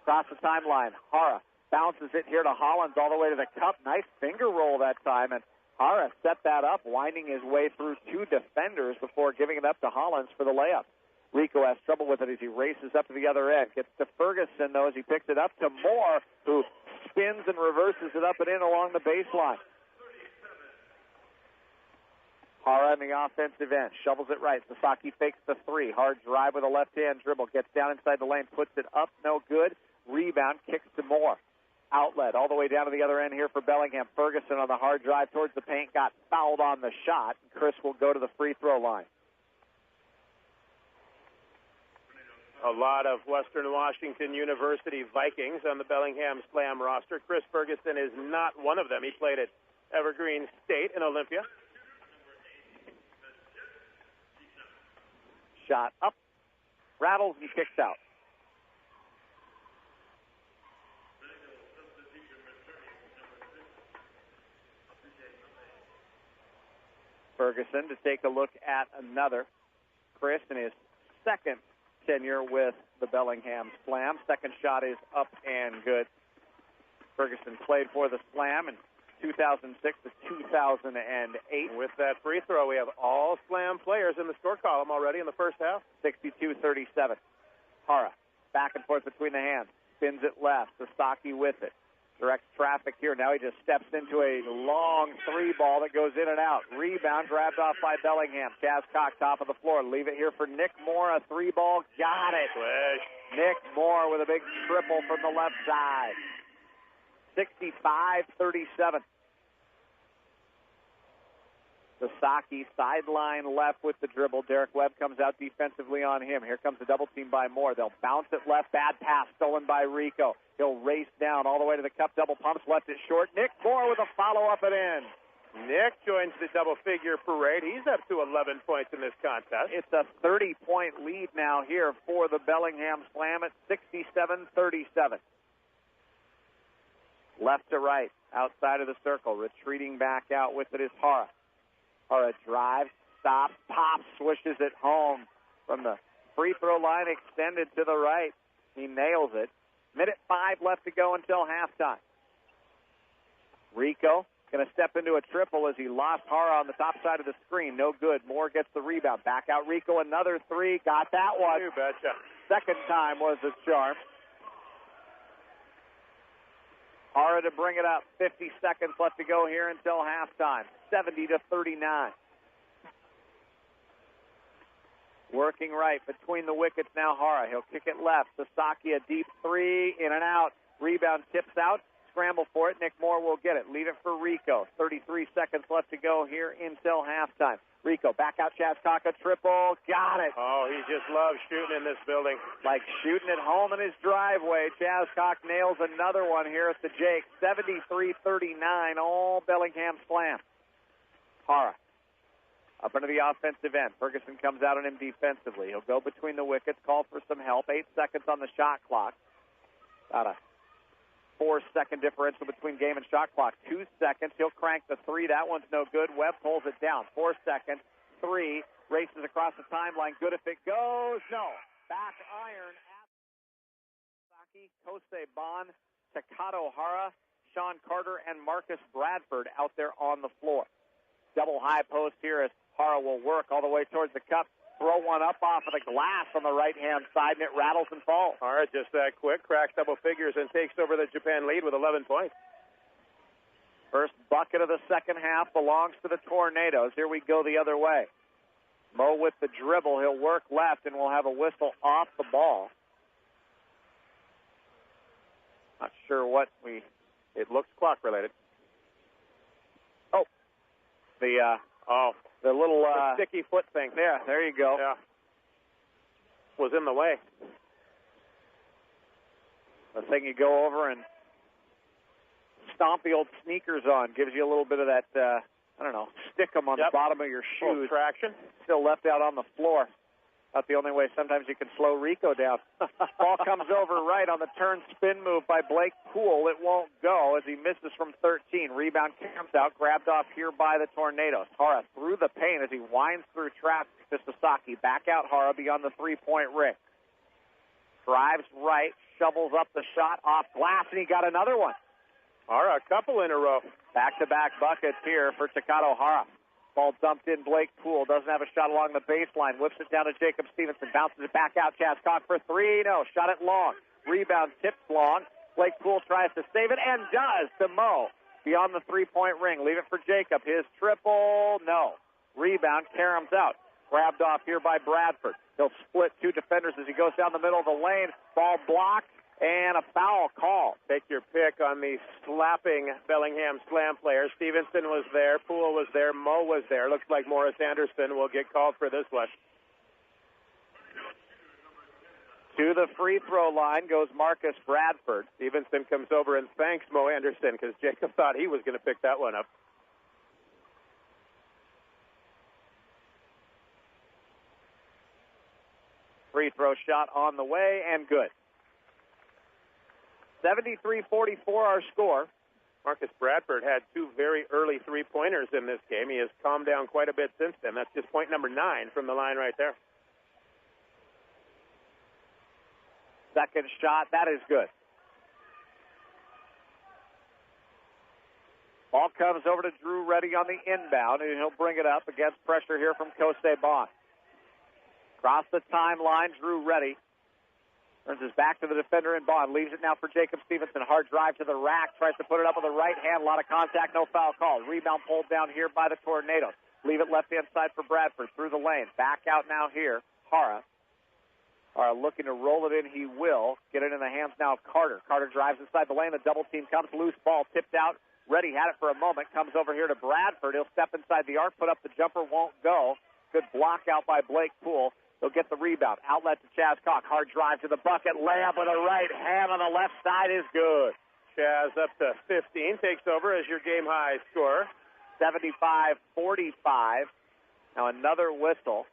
Across the timeline, Hara bounces it here to Hollins all the way to the cup. Nice finger roll that time, and Hara set that up, winding his way through 2 defenders before giving it up to Hollins for the layup. Rico has trouble with it as he races up to the other end. Gets to Ferguson, though, as he picks it up to Moore, who spins and reverses it up and in along the baseline. Hara in the offensive end. Shovels it right. Sasaki fakes the 3. Hard drive with a left-hand dribble. Gets down inside the lane. Puts it up. No good. Rebound. Kicks to Moore. Outlet all the way down to the other end here for Bellingham. Ferguson on the hard drive towards the paint. Got fouled on the shot. Chris will go to the free throw line. A lot of Western Washington University Vikings on the Bellingham Slam roster. Chris Ferguson is not one of them. He played at Evergreen State in Olympia. Shot up, rattles, and kicks out. Ferguson to take a look at another. Chris in his second tenure with the Bellingham Slam. Second shot is up and good. Ferguson played for the Slam in 2006 to 2008. With that free throw, we have all Slam players in the score column already in the first half. 62-37. Hara back and forth between the hands. spins it left. Sasaki with it. Directs traffic here. Now he just steps into a long three ball that goes in and out. Rebound grabbed off by Bellingham. Chaz Cock, top of the floor. Leave it here for Nick Moore. A three ball. Got it. Nick Moore with a big triple from the left side. 65-37. Sasaki sideline left with the dribble. Derek Webb comes out defensively on him. Here comes the double team by Moore. They'll bounce it left. Bad pass stolen by Rico. He'll race down all the way to the cup. Double pumps. Left it short. Nick Moore with a follow-up and in. Nick joins the double-figure parade. He's up to 11 points in this contest. It's a 30-point lead now here for the Bellingham Slam at 67-37. Left to right, outside of the circle. Retreating back out with it is Hara. Hara drives, stops, pops, swishes it home from the free throw line, extended to the right. He nails it. 1:05 left to go until halftime. Rico going to step into a triple as he lost Hara on the top side of the screen. No good. Moore gets the rebound. Back out Rico, another three. Got that one. You betcha. Second time was the charm. Hara to bring it up. 50 seconds left to go here until halftime. 70-39. Working right between the wickets now, Hara. He'll kick it left. Sasaki, a deep three, in and out. Rebound tips out. Scramble for it. Nick Moore will get it. Leave it for Rico. 33 seconds left to go here until halftime. Rico, back out Chaz Cock, triple. Got it. Oh, he just loves shooting in this building. Like shooting at home in his driveway. Chaz Cock nails another one here at the Jake. 73-39, all Bellingham Slam. Hara up into the offensive end. Ferguson comes out on him defensively. He'll go between the wickets, call for some help. 8 seconds on the shot clock. About a 4-second differential between game and shot clock. 2 seconds. He'll crank the three. That one's no good. Webb pulls it down. 4 seconds. Three. Races across the timeline. Good if it goes. No. Back iron at Sasaki, Kosei Bon, Takato Hara, Sean Carter, and Marcus Bradford out there on the floor. Double high post here as Hara will work all the way towards the cup. Throw one up off of the glass on the right-hand side, and it rattles and falls. Hara just that quick, cracks double figures, and takes over the Japan lead with 11 points. First bucket of the second half belongs to the Tornadoes. Here we go the other way. Mo with the dribble. He'll work left, and we'll have a whistle off the ball. Not sure what we... It looks clock-related. Oh. The little... the sticky foot thing. Yeah, there you go. Yeah. Was in the way. The thing you go over and stomp the old sneakers on. Gives you a little bit of that, stick them on the bottom of your shoes. Traction. Still left out on the floor. That's the only way sometimes you can slow Rico down. Ball comes over right on the turn spin move by Blake Poole. It won't go as he misses from 13. Rebound comes out, grabbed off here by the Tornadoes. Hara through the paint as he winds through traffic to Sasaki. Back out Hara beyond the three-point ring. Drives right, shovels up the shot off glass, and he got another one. Hara, a couple in a row. Back-to-back buckets here for Takato Hara. Ball dumped in. Blake Poole doesn't have a shot along the baseline. Whips it down to Jacob Stevenson. Bounces it back out. Chaz Cock for three. No. Shot it long. Rebound tips long. Blake Poole tries to save it and does to Mo. Beyond the three-point ring. Leave it for Jacob. His triple. No. Rebound. Karam's out. Grabbed off here by Bradford. He'll split two defenders as he goes down the middle of the lane. Ball blocked. And a foul call. Take your pick on the slapping Bellingham Slam players. Stevenson was there. Poole was there. Mo was there. Looks like Morris Anderson will get called for this one. To the free throw line goes Marcus Bradford. Stevenson comes over and thanks Mo Anderson because Jacob thought he was going to pick that one up. Free throw shot on the way and good. 73-44 our score. Marcus Bradford had two very early three-pointers in this game. He has calmed down quite a bit since then. That's just point number 9 from the line right there. Second shot, that is good. Ball comes over to Drew Reddy on the inbound, and he'll bring it up against pressure here from Kosei Bon. Across the timeline, Drew Reddy. Turns his back to the defender in Bond. Leaves it now for Jacob Stevenson. Hard drive to the rack. Tries to put it up with the right hand. A lot of contact. No foul call. Rebound pulled down here by the Tornadoes. Leave it left-hand side for Bradford. Through the lane. Back out now here. Hara. Hara looking to roll it in. He will. Get it in the hands now of Carter. Carter drives inside the lane. The double team comes. Loose ball tipped out. Reddy had it for a moment. Comes over here to Bradford. He'll step inside the arc. Put up the jumper. Won't go. Good block out by Blake Poole. He'll get the rebound. Outlet to Chaz Cock. Hard drive to the bucket. Layup with a right hand on the left side is good. Chaz up to 15. Takes over as your game-high scorer. 75-45. Now another whistle.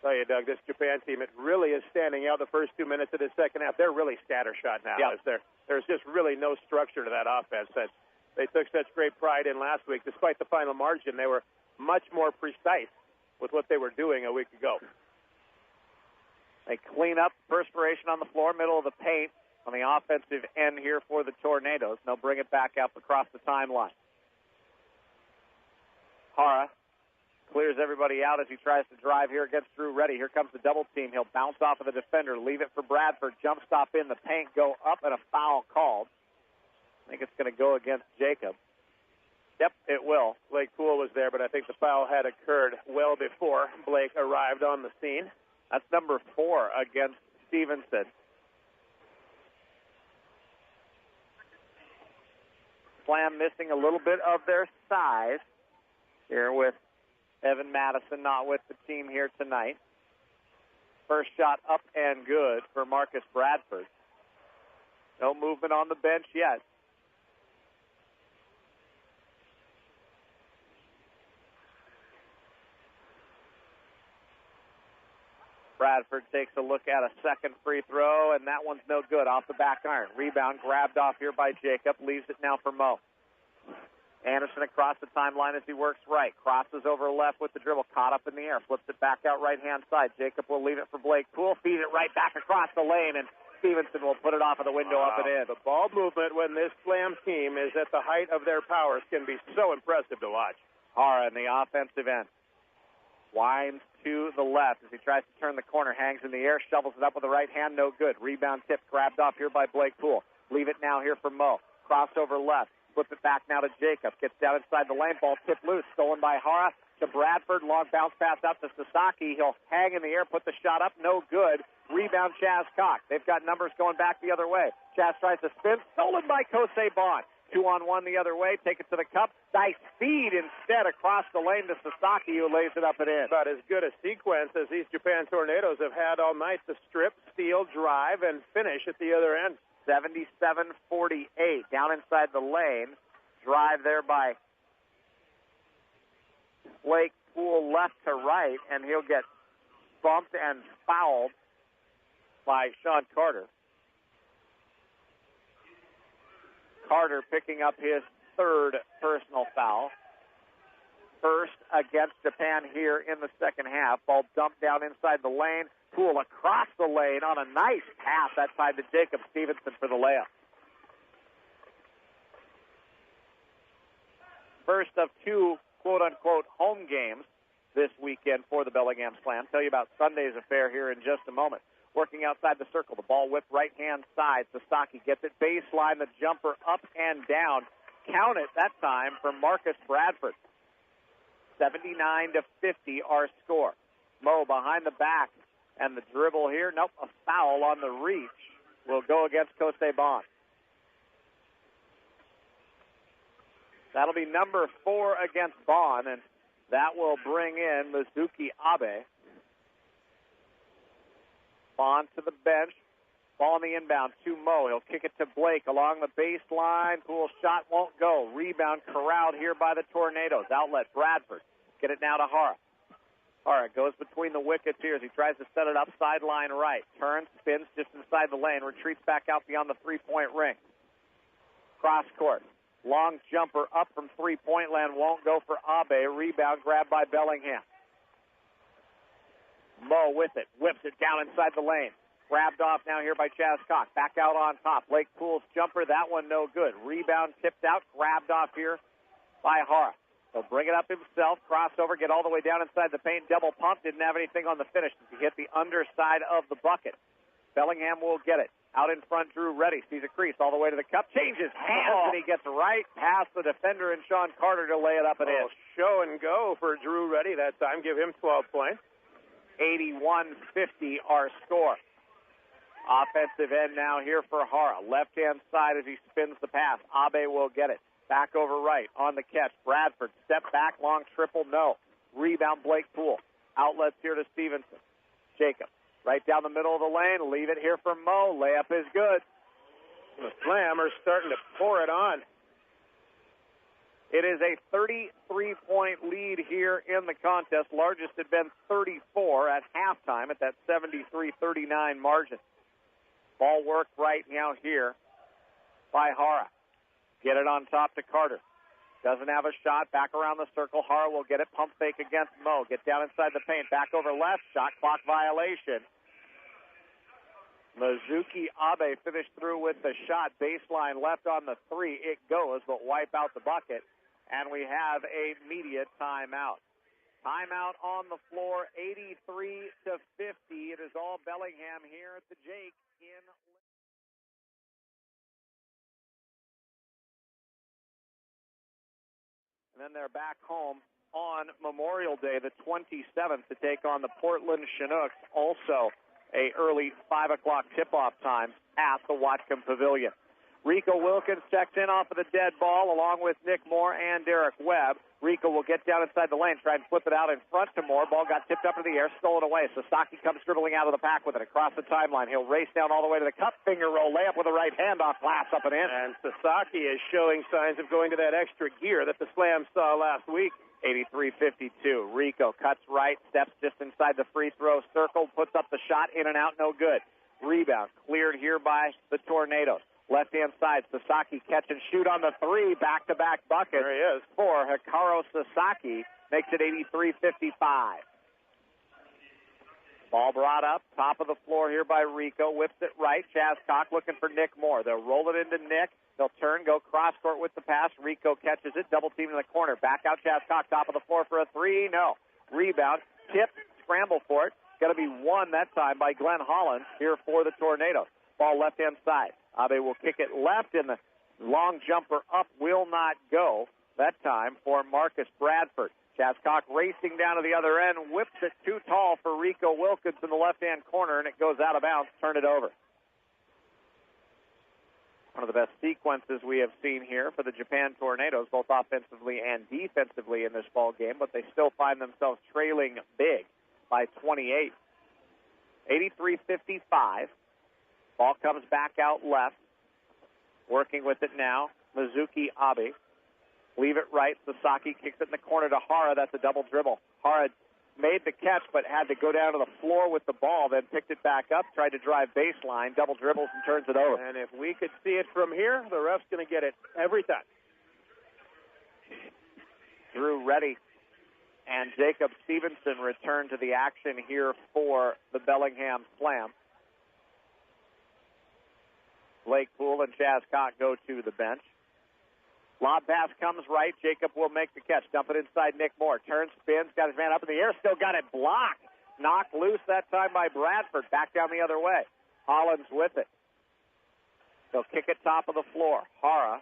Tell you, Doug, this Japan team, it really is standing out the first 2 minutes of the second half. They're really scattershot now. Yep. There's just really no structure to that offense that they took such great pride in last week. Despite the final margin, they were much more precise with what they were doing a week ago. They clean up perspiration on the floor, middle of the paint on the offensive end here for the Tornadoes. They'll bring it back up across the timeline. Hara clears everybody out as he tries to drive here against Drew Reddy. Here comes the double team. He'll bounce off of the defender, leave it for Bradford. Jump stop in the paint, go up, and a foul called. I think it's going to go against Jacob. Yep, it will. Blake Poole was there, but I think the foul had occurred well before Blake arrived on the scene. That's number 4 against Stevenson. Slam missing a little bit of their size here with Evan Madison not with the team here tonight. First shot up and good for Marcus Bradford. No movement on the bench yet. Bradford takes a look at a second free throw, and that one's no good. Off the back iron. Rebound grabbed off here by Jacob. Leaves it now for Mo. Anderson across the timeline as he works right. Crosses over left with the dribble. Caught up in the air. Flips it back out right-hand side. Jacob will leave it for Blake Poole. Feed it right back across the lane, and Stevenson will put it off of the window up and in. The ball movement when this Slam team is at the height of their powers can be so impressive to watch. Hara in the offensive end. Winds to the left as he tries to turn the corner. Hangs in the air. Shovels it up with the right hand. No good. Rebound tip grabbed off here by Blake Poole. Leave it now here for Mo. Crossover left. Flip it back now to Jacob. Gets down inside the lane. Ball tipped loose. Stolen by Hara to Bradford. Long bounce pass out to Sasaki. He'll hang in the air. Put the shot up. No good. Rebound Chaz Cock. They've got numbers going back the other way. Chaz tries to spin. Stolen by Kosei Bond. 2-on-1 the other way. Take it to the cup. Nice feed instead across the lane to Sasaki, who lays it up and in. About as good a sequence as these Japan Tornadoes have had all night. The strip, steal, drive, and finish at the other end. 77-48. Down inside the lane. Drive there by Blake Poole left to right, and he'll get bumped and fouled by Sean Carter. Carter picking up his third personal foul. First against Japan here in the second half. Ball dumped down inside the lane. Poole across the lane on a nice pass that time to Jacob Stevenson for the layup. First of 2 quote-unquote home games this weekend for the Bellingham Slam. Tell you about Sunday's affair here in just a moment. Working outside the circle. The ball whipped right-hand side. Sasaki gets it baseline. The jumper up and down. Count it that time for Marcus Bradford. 79-50 our score. Mo behind the back. And the dribble here. Nope, a foul on the reach will go against Kosei Bond. That'll be number 4 against Bond, and that will bring in Mizuki Abe. Bond to the bench. Ball on the inbound to Mo. He'll kick it to Blake along the baseline. Poole's shot won't go. Rebound corralled here by the Tornadoes. Outlet Bradford. Get it now to Hara. Hara goes between the wickets here as he tries to set it up sideline right. Turns, spins just inside the lane. Retreats back out beyond the three-point ring. Cross court. Long jumper up from three-point land. Won't go for Abe. Rebound grabbed by Bellingham. Mo with it. Whips it down inside the lane. Grabbed off now here by Chaz Cock. Back out on top. Blake Poole's jumper. That one no good. Rebound tipped out. Grabbed off here by Hara. He'll bring it up himself. Crossover. Get all the way down inside the paint. Double pump. Didn't have anything on the finish. He hit the underside of the bucket. Bellingham will get it. Out in front, Drew Reddy sees a crease all the way to the cup, changes hands, and he gets right past the defender and Sean Carter to lay it up and in. Show and go for Drew Reddy that time. Give him 12 points. 81-50 our score. Offensive end now here for Hara. Left-hand side as he spins the pass. Abe will get it. Back over right on the catch. Bradford, step back, long triple, no. Rebound, Blake Poole. Outlets here to Stevenson. Jacob, right down the middle of the lane. Leave it here for Mo. Layup is good. The Slam are starting to pour it on. It is a 33-point lead here in the contest. Largest had been 34 at halftime at that 73-39 margin. Ball work right now here by Hara. Get it on top to Carter. Doesn't have a shot. Back around the circle. Hara will get it. Pump fake against Mo. Get down inside the paint. Back over left. Shot clock violation. Mizuki Abe finished through with the shot. Baseline left on the three. It goes, but wipe out the bucket. And we have a media timeout. Timeout on the floor, 83-50. It is all Bellingham here at the Jake in. And then they're back home on Memorial Day, the 27th, to take on the Portland Chinooks. Also a early 5 o'clock tip-off time at the Watcom Pavilion. Rico Wilkins checks in off of the dead ball along with Nick Moore and Derek Webb. Rico will get down inside the lane, try and flip it out in front to Moore. Ball got tipped up into the air, stolen away. Sasaki comes dribbling out of the pack with it across the timeline. He'll race down all the way to the cup, finger roll, layup with a right hand off glass up and in. And Sasaki is showing signs of going to that extra gear that the Slam saw last week. 83-52. Rico cuts right, steps just inside the free throw circle, puts up the shot, in and out, no good. Rebound cleared here by the Tornadoes. Left-hand side, Sasaki catch and shoot on the three, back-to-back buckets. There he is. For Hikaru Sasaki, makes it 83-55. Ball brought up, top of the floor here by Rico, whips it right. Chaz Cock looking for Nick Moore. They'll roll it into Nick. They'll turn, go cross-court with the pass. Rico catches it, double team in the corner. Back out Chaz Cock, top of the floor for a three. No. Rebound, tip, scramble for it. Going to be won that time by Glenn Hollins here for the Tornadoes. Ball left-hand side. Abe will kick it left, and the long jumper up will not go that time for Marcus Bradford. Chascock racing down to the other end, whips it too tall for Rico Wilkins in the left-hand corner, and it goes out of bounds. Turn it over. One of the best sequences we have seen here for the Japan Tornadoes, both offensively and defensively in this ball game, but they still find themselves trailing big by 28. 83-55. Ball comes back out left. Working with it now, Mizuki Abe. Leave it right. Sasaki kicks it in the corner to Hara. That's a double dribble. Hara made the catch, but had to go down to the floor with the ball, then picked it back up, tried to drive baseline, double dribbles, and turns it over. And if we could see it from here, the ref's going to get it every time. Drew Reddy and Jacob Stevenson return to the action here for the Bellingham Slam. Blake Poole and Chaz Cock go to the bench. Lob pass comes right. Jacob will make the catch. Dump it inside Nick Moore. Turns, spins, got his man up in the air. Still got it blocked. Knocked loose that time by Bradford. Back down the other way. Hollins with it. They'll kick it top of the floor. Hara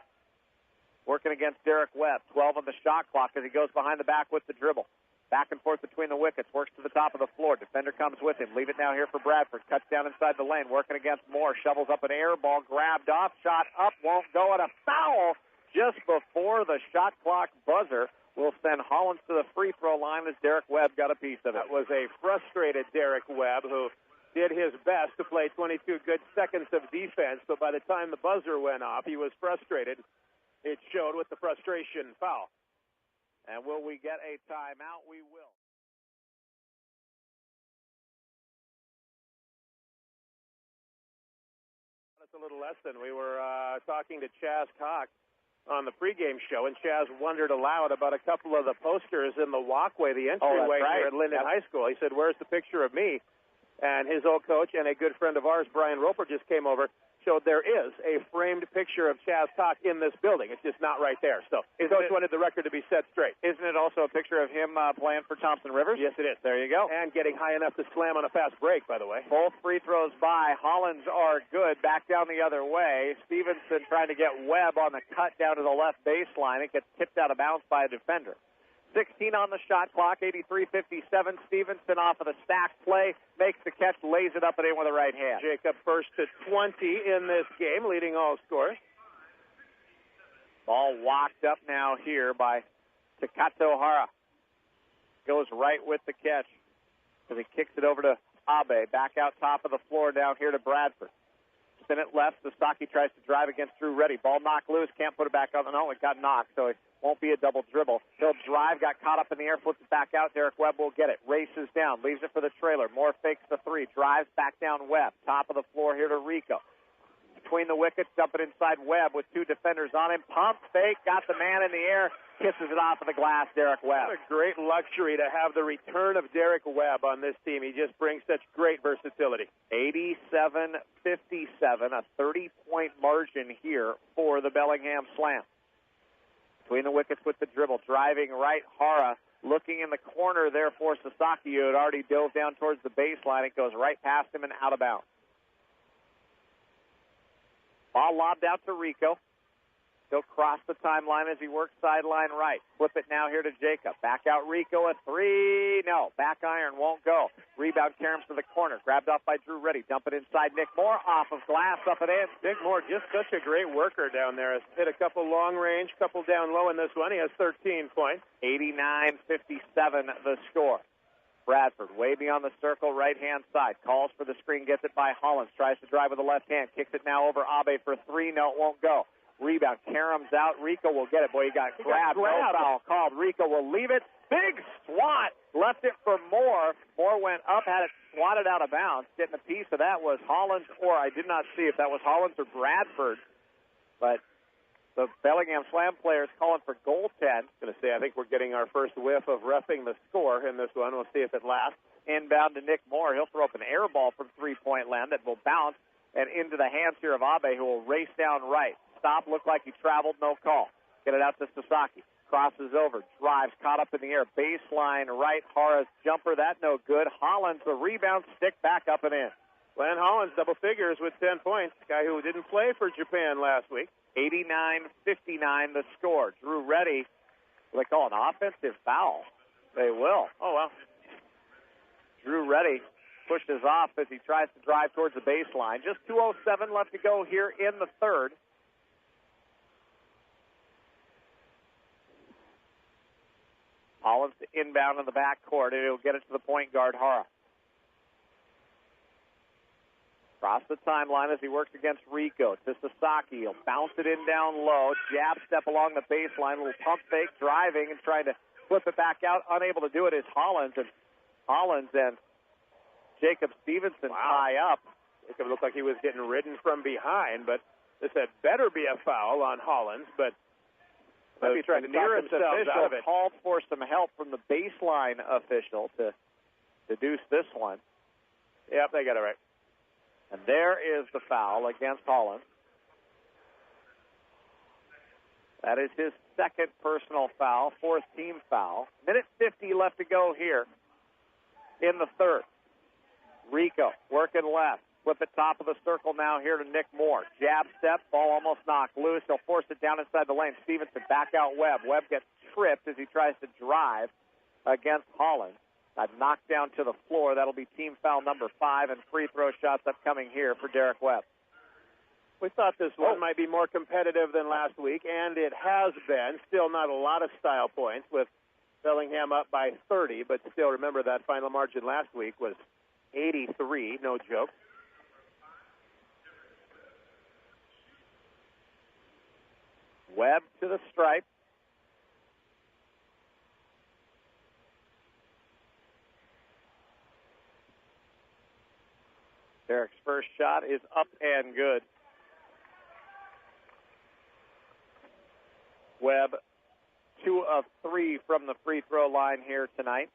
working against Derek Webb. 12 on the shot clock as he goes behind the back with the dribble. Back and forth between the wickets. Works to the top of the floor. Defender comes with him. Leave it now here for Bradford. Cuts down inside the lane. Working against Moore. Shovels up an air ball. Grabbed off. Shot up. Won't go. And a foul just before the shot clock buzzer will send Hollins to the free throw line as Derek Webb got a piece of it. That was a frustrated Derek Webb who did his best to play 22 good seconds of defense, but by the time the buzzer went off, he was frustrated. It showed with the frustration foul. And will we get a timeout? We will. That's a little lesson. We were talking to Chaz Cox on the pregame show, and Chaz wondered aloud about a couple of the posters in the walkway, the entryway here at Lynden High School. He said, "Where's the picture of me?" And his old coach and a good friend of ours, Brian Roper, just came over showed there is a framed picture of Chaz Cock in this building. It's just not right there. So Coach wanted the record to be set straight. Isn't it also a picture of him playing for Thompson Rivers? Yes, it is. There you go. And getting high enough to slam on a fast break, by the way. Both free throws by. Hollins are good. Back down the other way. Stevenson trying to get Webb on the cut down to the left baseline. It gets tipped out of bounds by a defender. 16 on the shot clock, 83-57. Stevenson off of the stack play, makes the catch, lays it up and in with the right hand. Jacob first to 20 in this game, leading all scorers. Ball walked up now here by Takato Hara. Goes right with the catch as he kicks it over to Abe. Back out top of the floor down here to Bradford. Spin it left. Sasaki tries to drive against Drew Reddy. Ball knocked loose. Can't put it back on. No, it got knocked, so it won't be a double dribble. He'll drive. Got caught up in the air. Flips it back out. Derek Webb will get it. Races down. Leaves it for the trailer. Moore fakes the three. Drives back down Webb. Top of the floor here to Rico. Between the wickets, dumping inside Webb with two defenders on him. Pump, fake, got the man in the air, kisses it off of the glass, Derek Webb. What a great luxury to have the return of Derek Webb on this team. He just brings such great versatility. 87-57, a 30-point margin here for the Bellingham Slam. Between the wickets with the dribble, driving right, Hara looking in the corner there for Sasaki, who had already dove down towards the baseline. It goes right past him and out of bounds. Ball lobbed out to Rico. He'll cross the timeline as he works sideline right. Flip it now here to Jacob. Back out Rico, a three. No, back iron won't go. Rebound Karams to the corner. Grabbed off by Drew Reddy. Dump it inside Nick Moore. Off of glass, up and in. Nick Moore, just such a great worker down there. Has hit a couple long range, couple down low in this one. He has 13 points. 89-57 the score. Bradford, way beyond the circle, right-hand side. Calls for the screen, gets it by Hollins. Tries to drive with the left hand. Kicks it now over Abe for three. No, it won't go. Rebound. Karams out. Rico will get it. Boy, he got grabbed. No foul called. Rico will leave it. Big swat. Left it for Moore. Moore went up, had it swatted out of bounds. Getting a piece of that was Hollins, or I did not see if that was Hollins or Bradford. But the Bellingham Slam players calling for goaltend. Going to say, I think we're getting our first whiff of roughing the score in this one. We'll see if it lasts. Inbound to Nick Moore. He'll throw up an air ball from three-point land that will bounce and into the hands here of Abe, who will race down right. Stop, looked like he traveled, no call. Get it out to Sasaki. Crosses over, drives, caught up in the air. Baseline right, Hara's jumper, that no good. Hollins, the rebound, stick back up and in. Glenn Hollins, double figures with 10 points. Guy who didn't play for Japan last week. 89-59 the score. Drew Reddy, they call an offensive foul. They will. Oh, well. Drew Reddy pushes off as he tries to drive towards the baseline. Just 2:07 left to go here in the third. Hollins to inbound in the backcourt, and he'll get it to the point guard, Hara. Across the timeline as he works against Rico. To Sasaki. He'll bounce it in down low. Jab step along the baseline. Little pump fake, driving and trying to flip it back out. Unable to do it is Hollins. And Hollins and Jacob Stevenson tie up. It looked like he was getting ridden from behind, but this had better be a foul on Hollins. But the nearest official called for some help from the baseline official to deduce this one. Yep, they got it right. And there is the foul against Hollins. That is his second personal foul, fourth team foul. Minute 50 left to go here in the third. Rico working left. Flip it top of the circle now here to Nick Moore. Jab step, ball almost knocked loose. He'll force it down inside the lane. Stevenson back out Webb. Webb gets tripped as he tries to drive against Hollins. Knocked down to the floor. That'll be team foul number 5, and free throw shots upcoming here for Derek Webb. We thought this one might be more competitive than last week, and it has been. Still not a lot of style points with Bellingham up by 30, but still remember that final margin last week was 83, no joke. Webb to the stripe. Derek's first shot is up and good. Webb, 2 of 3 from the free throw line here tonight.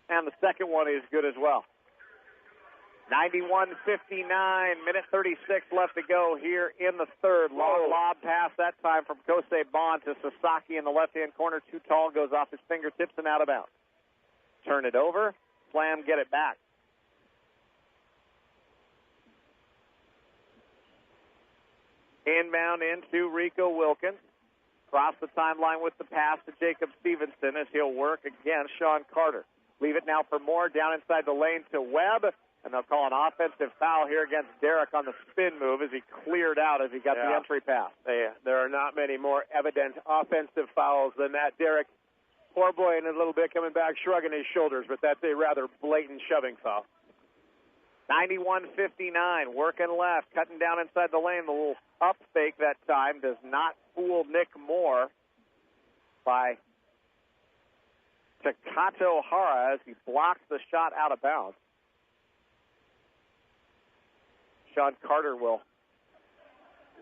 And the second one is good as well. 91-59, minute 36 left to go here in the third. Long lob pass that time from Kosei Bond to Sasaki in the left-hand corner. Too tall, goes off his fingertips and out of bounds. Turn it over. Slam, get it back. Inbound into Rico Wilkins. Cross the timeline with the pass to Jacob Stevenson as he'll work against Sean Carter. Leave it now for Moore down inside the lane to Webb. And they'll call an offensive foul here against Derek on the spin move as he cleared out as he got the entry pass. There are not many more evident offensive fouls than that. Derek, poor boy in a little bit coming back, shrugging his shoulders, but that's a rather blatant shoving foul. 91-59, working left, cutting down inside the lane. The little up fake that time does not fool Nick Moore by Takato Hara as he blocks the shot out of bounds. Sean Carter will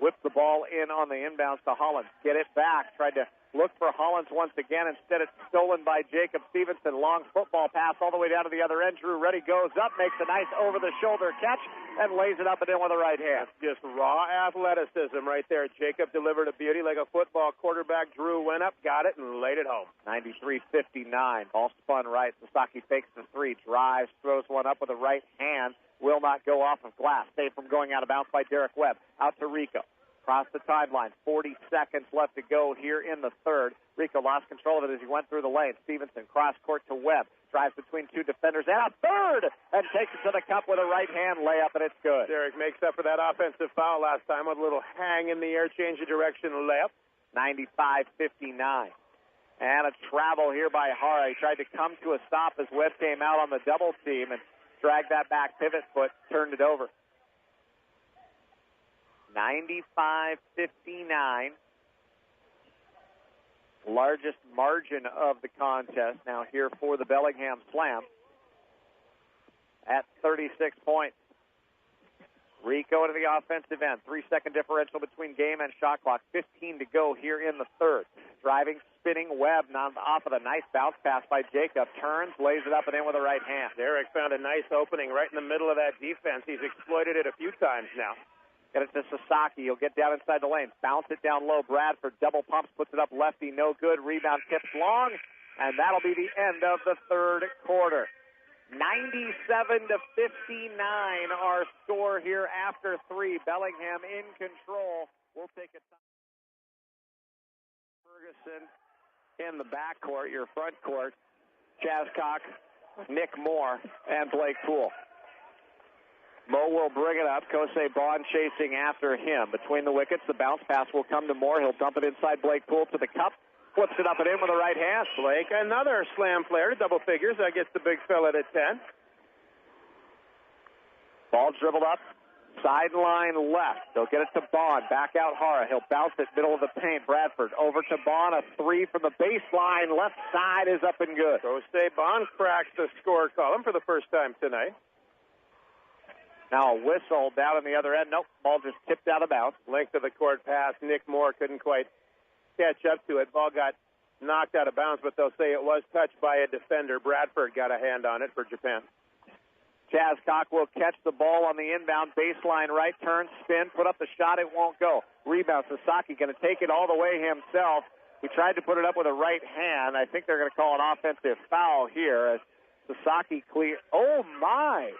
whip the ball in on the inbounds to Hollins. Get it back. Tried to look for Hollins once again. Instead, it's stolen by Jacob Stevenson. Long football pass all the way down to the other end. Drew Reddy goes up, makes a nice over-the-shoulder catch, and lays it up and in with the right hand. Just raw athleticism right there. Jacob delivered a beauty like a football quarterback. Drew went up, got it, and laid it home. 93-59. Ball spun right. Sasaki fakes the three. Drives, throws one up with the right hand. Will not go off of glass. Saved from going out of bounds by Derek Webb. Out to Rico. Across the timeline. 40 seconds left to go here in the third. Rico lost control of it as he went through the lane. Stevenson cross court to Webb. Drives between two defenders and a third. And takes it to the cup with a right hand layup, and it's good. Derek makes up for that offensive foul last time with a little hang in the air, change of direction, layup. 95-59. And a travel here by Hara. He tried to come to a stop as Webb came out on the double team and dragged that back pivot foot, turned it over. 95-59. Largest margin of the contest now here for the Bellingham Slam at 36 points. Rico into the offensive end. 3-second differential between game and shot clock. 15 to go here in the third. Driving, spinning Webb off of a nice bounce pass by Jacob. Turns, lays it up and in with the right hand. Derek found a nice opening right in the middle of that defense. He's exploited it a few times now. Get it to Sasaki. He'll get down inside the lane. Bounce it down low. Bradford double pumps, puts it up lefty. No good. Rebound tips long. And that'll be the end of the third quarter. 97-59 our score here after three. Bellingham in control. We'll take a time. Ferguson in the backcourt, your front court. Chaz Cox, Nick Moore, and Blake Poole. Mo will bring it up. Kosei Bond chasing after him. Between the wickets, the bounce pass will come to Moore. He'll dump it inside Blake Poole to the cup. Flips it up and in with the right hand. Blake, another slam player, double figures. That gets the big fella at 10. Ball dribbled up, sideline left. They'll get it to Bond. Back out Hara. He'll bounce it middle of the paint. Bradford over to Bond. A three from the baseline. Left side is up and good. Kosei Bond cracks the score column for the first time tonight. Now a whistle down on the other end. Nope, ball just tipped out of bounds. Length of the court pass. Nick Moore couldn't quite catch up to it. Ball got knocked out of bounds, but they'll say it was touched by a defender. Bradford got a hand on it for Japan. Chaz Cock will catch the ball on the inbound baseline right, turn, spin, put up the shot, it won't go. Rebound, Sasaki going to take it all the way himself. He tried to put it up with a right hand. I think they're going to call an offensive foul here as Sasaki clear. Oh, my.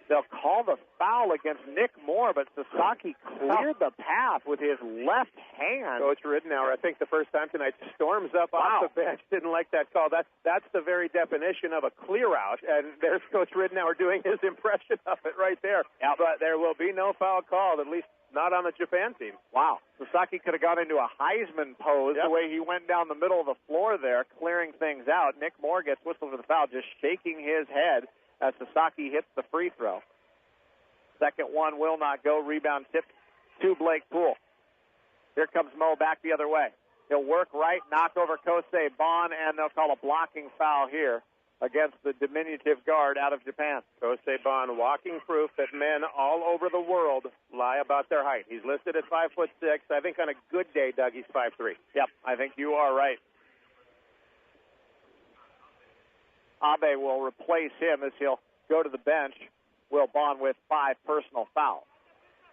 They'll call the foul against Nick Moore, but Sasaki cleared the path with his left hand. Coach Ridenour, I think the first time tonight, storms up off the bench. Didn't like that call. That's the very definition of a clear out, and there's Coach Ridenour doing his impression of it right there. Yeah. But there will be no foul called, at least not on the Japan team. Wow. Sasaki could have gone into a Heisman pose the way he went down the middle of the floor there, clearing things out. Nick Moore gets whistled for the foul, just shaking his head as Sasaki hits the free throw. Second one will not go. Rebound tipped to Blake Poole. Here comes Mo back the other way. He'll work right, knock over Kosei Bond, and they'll call a blocking foul here against the diminutive guard out of Japan. Kosei Bond, walking proof that men all over the world lie about their height. He's listed at 5'6". I think on a good day, Doug, he's 5'3". Yep, I think you are right. Abe will replace him as he'll go to the bench. Will Bond with 5 personal fouls.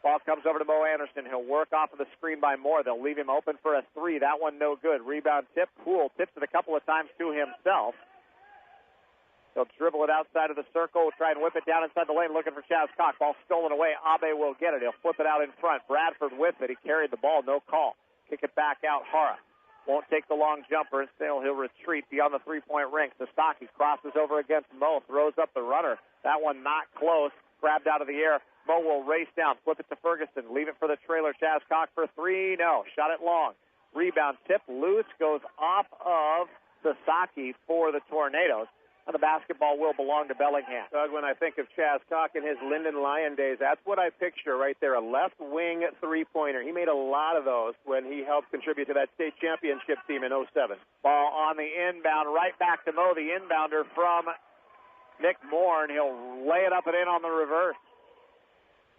Ball comes over to Mo Anderson. He'll work off of the screen by Moore. They'll leave him open for a 3. That one no good. Rebound tip. Poole tips it a couple of times to himself. He'll dribble it outside of the circle, try and whip it down inside the lane, looking for Chaz Cock. Ball stolen away. Abe will get it. He'll flip it out in front. Bradford with it. He carried the ball. No call. Kick it back out. Hara won't take the long jumper. Instead, he'll retreat beyond the three-point ring. Sasaki crosses over against Mo. Throws up the runner. That one not close. Grabbed out of the air. Mo will race down. Flip it to Ferguson. Leave it for the trailer. Chaz Cock for 3. No. Shot it long. Rebound tip. Loose. Goes off of Sasaki for the Tornadoes. And the basketball will belong to Bellingham. Doug, when I think of Chaz Cock in his Lynden Lion days, that's what I picture right there, a left wing three-pointer. He made a lot of those when he helped contribute to that state championship team in 07. Ball on the inbound, right back to Mo, the inbounder from Nick Moore, and he'll lay it up and in on the reverse.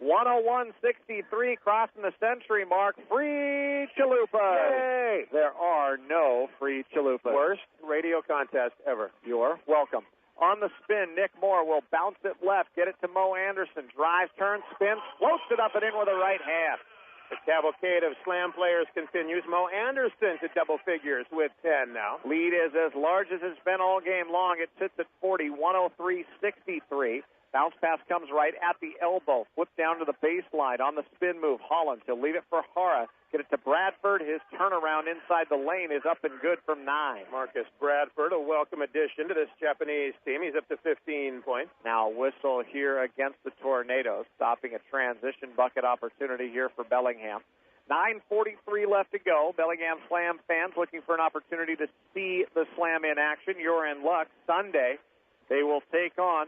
101-63, crossing the century mark. Free chalupas. Yay! There are no free chalupas. Worst radio contest ever. You're welcome. On the spin, Nick Moore will bounce it left, get it to Mo Anderson. Drives, turns, spins, floats it up and in with a right hand. The cavalcade of slam players continues. Mo Anderson to double figures with 10 now. Lead is as large as it's been all game long. It sits at 40, 103-63. Bounce pass comes right at the elbow. Flip down to the baseline on the spin move. Hollins, he'll leave it for Hara. Get it to Bradford. His turnaround inside the lane is up and good from 9. Marcus Bradford, a welcome addition to this Japanese team. He's up to 15 points. Now whistle here against the Tornadoes, stopping a transition bucket opportunity here for Bellingham. 9:43 left to go. Bellingham Slam fans looking for an opportunity to see the Slam in action. You're in luck. Sunday, they will take on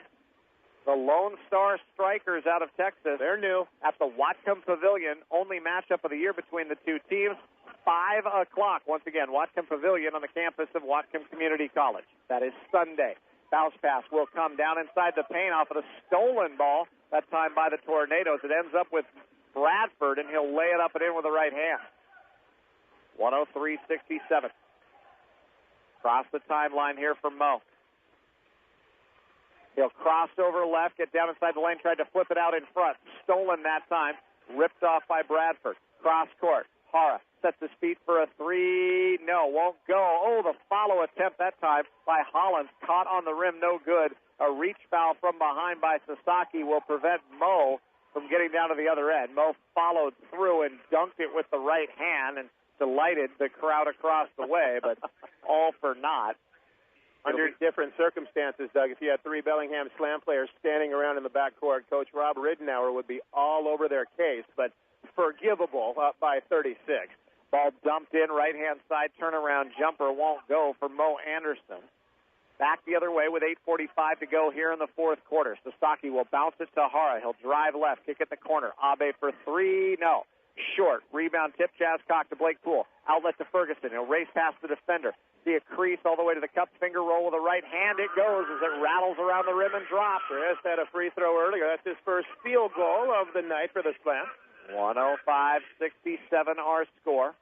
the Lone Star Strikers out of Texas. They're new. At the Whatcom Pavilion, only matchup of the year between the two teams. 5 o'clock, once again, Whatcom Pavilion on the campus of Whatcom Community College. That is Sunday. Bounce pass will come down inside the paint off of the stolen ball, that time by the Tornadoes. It ends up with Bradford, and he'll lay it up and in with the right hand. 103-67. Cross the timeline here for Mo. He'll cross over left, get down inside the lane, tried to flip it out in front. Stolen that time. Ripped off by Bradford. Cross court. Hara sets his feet for a 3. No, won't go. Oh, the follow attempt that time by Hollins. Caught on the rim, no good. A reach foul from behind by Sasaki will prevent Mo from getting down to the other end. Mo followed through and dunked it with the right hand and delighted the crowd across the way, but all for naught. Under different circumstances, Doug, if you had 3 Bellingham Slam players standing around in the backcourt, Coach Rob Ridenour would be all over their case, but forgivable, up by 36. Ball dumped in, right-hand side turnaround jumper won't go for Mo Anderson. Back the other way with 8:45 to go here in the fourth quarter. Sasaki will bounce it to Hara. He'll drive left, kick at the corner. Abe for 3, no. Short. Rebound tip, Chaz Cock to Blake Poole. Outlet to Ferguson. He'll race past the defender. See a crease all the way to the cup. Finger roll with the right hand. It goes as it rattles around the rim and drops. Reyes had a free throw earlier. That's his first field goal of the night for the Slam. 105-67 our score.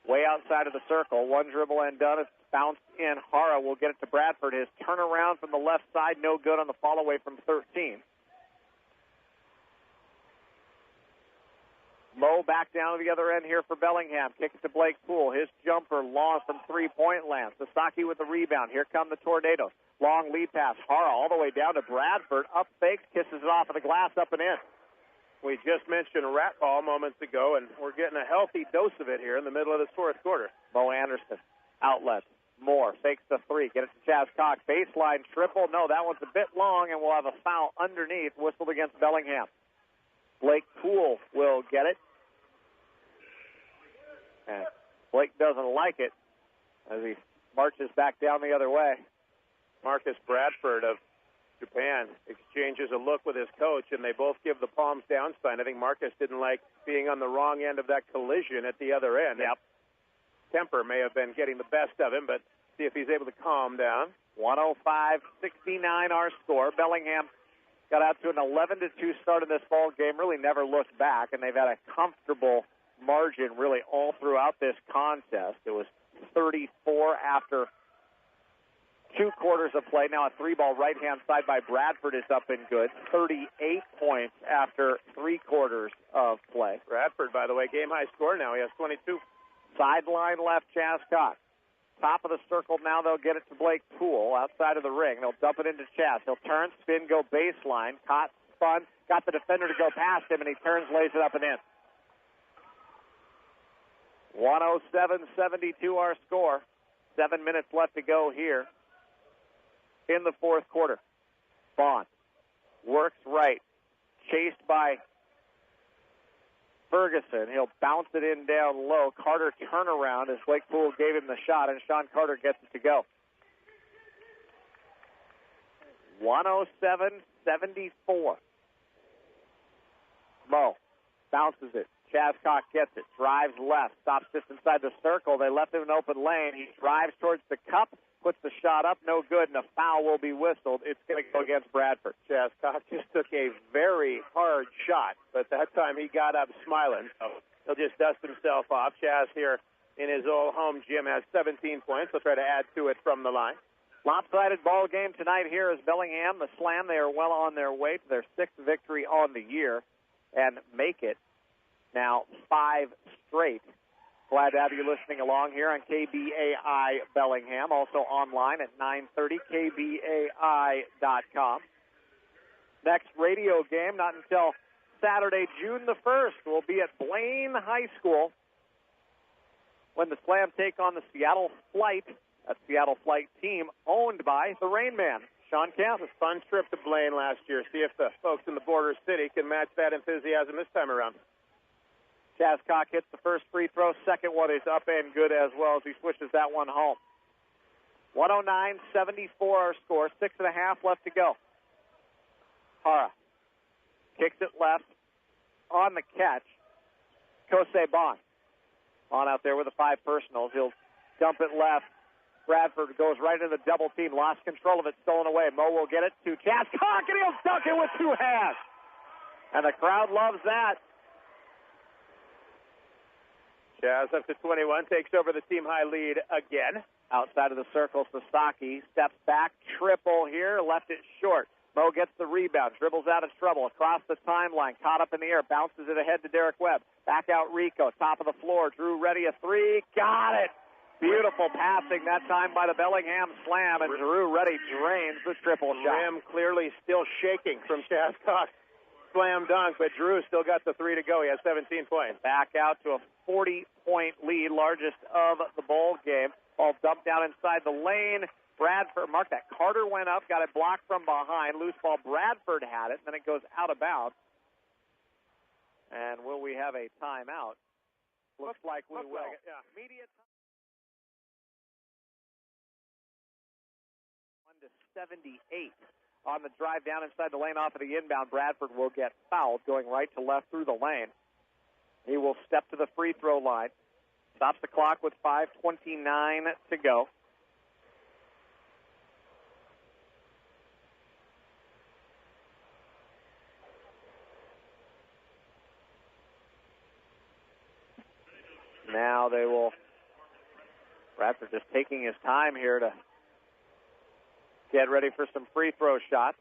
Way outside of the circle. One dribble and done. It's bounced in. Hara will get it to Bradford. His turnaround from the left side, no good on the fall away from 13. Mo back down to the other end here for Bellingham. Kick it to Blake Poole. His jumper long from three-point land. Sasaki with the rebound. Here come the Tornadoes. Long lead pass. Hara all the way down to Bradford. Up fakes, kisses it off of the glass, up and in. We just mentioned rat ball moments ago, and we're getting a healthy dose of it here in the middle of this fourth quarter. Mo Anderson. Outlet. Moore fakes the 3. Get it to Chaz Cock. Baseline triple. No, that one's a bit long, and we'll have a foul underneath. Whistled against Bellingham. Blake Poole will get it. And Blake doesn't like it as he marches back down the other way. Marcus Bradford of Japan exchanges a look with his coach, and they both give the palms down sign. I think Marcus didn't like being on the wrong end of that collision at the other end. Yep. Temper may have been getting the best of him, but see if he's able to calm down. 105-69 our score. Bellingham got out to an 11-2 start in this ball game, really never looked back, and they've had a comfortable margin really all throughout this contest. It was 34 after 2 quarters of play. Now a 3-ball right-hand side by Bradford is up and good. 38 points after 3 quarters of play. Bradford, by the way, game-high score now. He has 22. Sideline left, Chaz Cox. Top of the circle now, they'll get it to Blake Poole outside of the ring. They'll dump it into Chaz. He'll turn, spin, go baseline. Caught, spun, got the defender to go past him, and he turns, lays it up and in. 107-72 our score. 7 minutes left to go here in the fourth quarter. Vaughn works right, chased by Ferguson. He'll bounce it in down low. Carter turnaround as Blake Poole gave him the shot, and Sean Carter gets it to go. 107-74. Mo bounces it. Chaz Cox gets it. Drives left. Stops just inside the circle. They left him an open lane. He drives towards the cup. Puts the shot up. No good, and a foul will be whistled. It's going to go against Bradford. Chaz Cox just took a very hard shot, but that time he got up smiling. So he'll just dust himself off. Chaz here in his old home gym has 17 points. He'll try to add to it from the line. Lopsided ball game tonight here is Bellingham. The Slam, they are well on their way to their 6th victory on the year and make it now 5 straight. Glad to have you listening along here on KBAI Bellingham, also online at 9:30, KBAI.com. Next radio game, not until Saturday, June the 1st, will be at Lynden High School when the Slam take on the Seattle Flight, a Seattle Flight team owned by the Rain Man, Sean Kemp. A fun trip to Blaine last year. See if the folks in the border city can match that enthusiasm this time around. Chaz Cox hits the first free throw. Second one is up and good as well as he swishes that one home. 109-74 our score. 6.5 left to go. Hara kicks it left on the catch. Kosei Bond. On out there with the 5 personals. He'll dump it left. Bradford goes right into the double team. Lost control of it. Stolen away. Mo will get it to Chaz Cox, and he'll dunk it with 2 hands. And the crowd loves that. Chaz up to 21, takes over the team-high lead again. Outside of the circle, Sasaki steps back, triple here, left it short. Mo gets the rebound, dribbles out of trouble, across the timeline, caught up in the air, bounces it ahead to Derek Webb. Back out Rico, top of the floor, Drew ready, a 3, got it! Beautiful passing that time by the Bellingham Slam, and Drew Reddy drains the triple shot. Rim clearly still shaking from Chaz Cox. Slam dunk, but Drew still got the 3 to go. He has 17 points. Back out to a 40-point lead, largest of the ball game. Ball dumped down inside the lane. Bradford, mark that, Carter went up, got it blocked from behind. Loose ball, Bradford had it, then it goes out of bounds. And will we have a timeout? Looks like we will. Yeah. Media time. 1-78. On the drive down inside the lane off of the inbound, Bradford will get fouled, going right to left through the lane. He will step to the free throw line. Stops the clock with 5:29 to go. Now they will, Bradford just taking his time here to get ready for some free throw shots.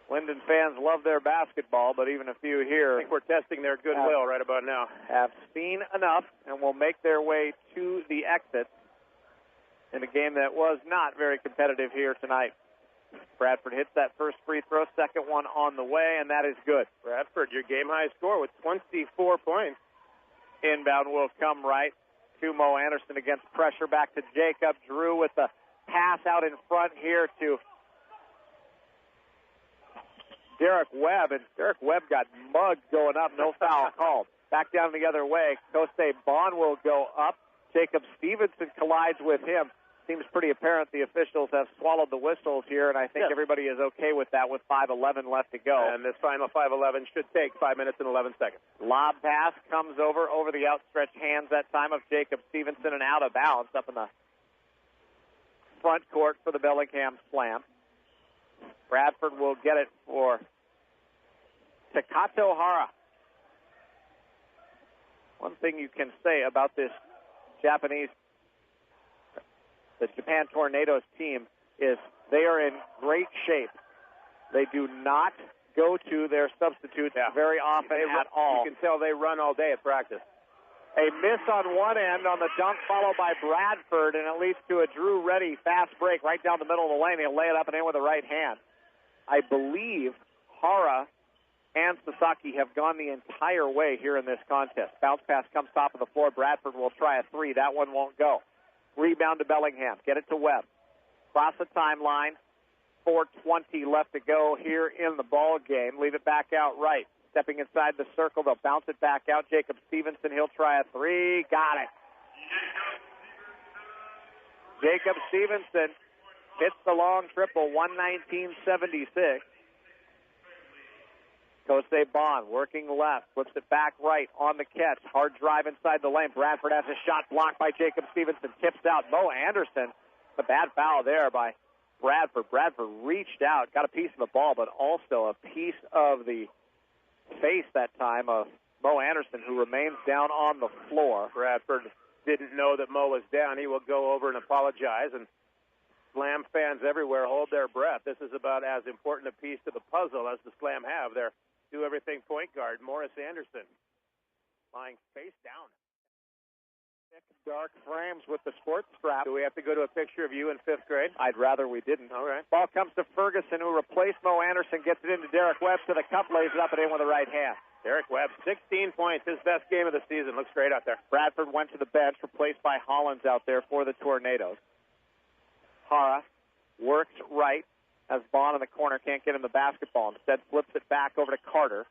Lynden fans love their basketball, but even a few here, I think we're testing their goodwill right about now, have seen enough and will make their way to the exit in a game that was not very competitive here tonight. Bradford hits that first free throw, second one on the way, and that is good. Bradford, your game-high score with 24 points. Inbound will come right to Mo Anderson against pressure. Back to Jacob. Drew with the pass out in front here to Derek Webb, and Derek Webb got mugged going up. No foul called. Back down the other way. Kosei Bond will go up. Jacob Stevenson collides with him. Seems pretty apparent the officials have swallowed the whistles here, and I think everybody is okay with that with 5:11 left to go. And this final 5:11 should take 5 minutes and 11 seconds. Lob pass comes over the outstretched hands that time of Jacob Stevenson and out of bounds up in the front court for the Bellingham Slam. Bradford will get it for Takato Hara. One thing you can say about this Japanese the Japan Tornadoes team is they are in great shape. They do not go to their substitutes very often at all. You can tell they run all day at practice. A miss on one end on the dunk, followed by Bradford, and it leads to a Drew Reddy fast break right down the middle of the lane. He'll lay it up and in with the right hand. I believe Hara and Sasaki have gone the entire way here in this contest. Bounce pass comes top of the floor. Bradford will try a three. That one won't go. Rebound to Bellingham. Get it to Webb. Cross the timeline. 4:20 left to go here in the ball game. Leave it back out right. Stepping inside the circle, they'll bounce it back out. Jacob Stevenson, he'll try a three. Got it. Jacob Stevenson hits the long triple, 119.76. Kosei Bond working left, flips it back right on the catch. Hard drive inside the lane. Bradford has a shot blocked by Jacob Stevenson. Tips out Mo Anderson. A bad foul there by Bradford. Bradford reached out, got a piece of the ball, but also a piece of the face that time of Mo Anderson, who remains down on the floor. Bradford didn't know that Mo was down. He will go over and apologize, and Slam fans everywhere hold their breath. This is about as important a piece to the puzzle as the Slam have. Their do-everything point guard, Morris Anderson, lying face down. Dark frames with the sports strap. Do we have to go to a picture of you in 5th grade? I'd rather we didn't. All right. Ball comes to Ferguson, who replaced Mo Anderson, gets it into Derek Webb to the cup, lays it up and in with the right hand. Derek Webb, 16 points, his best game of the season. Looks great out there. Bradford went to the bench, replaced by Hollins out there for the Tornadoes. Hara works right as Bond in the corner can't get him the basketball. Instead flips it back over to Carter.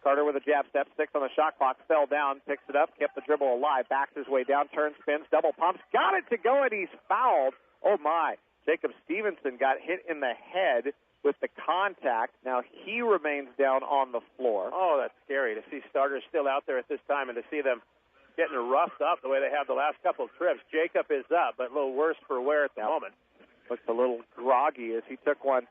Carter with a jab step, 6 on the shot clock, fell down, picks it up, kept the dribble alive, backs his way down, turns, spins, double pumps, got it to go, and he's fouled. Oh, my. Jacob Stevenson got hit in the head with the contact. Now he remains down on the floor. Oh, that's scary to see starters still out there at this time and to see them getting roughed up the way they have the last couple of trips. Jacob is up, but a little worse for wear at the moment. Looks a little groggy as he took one.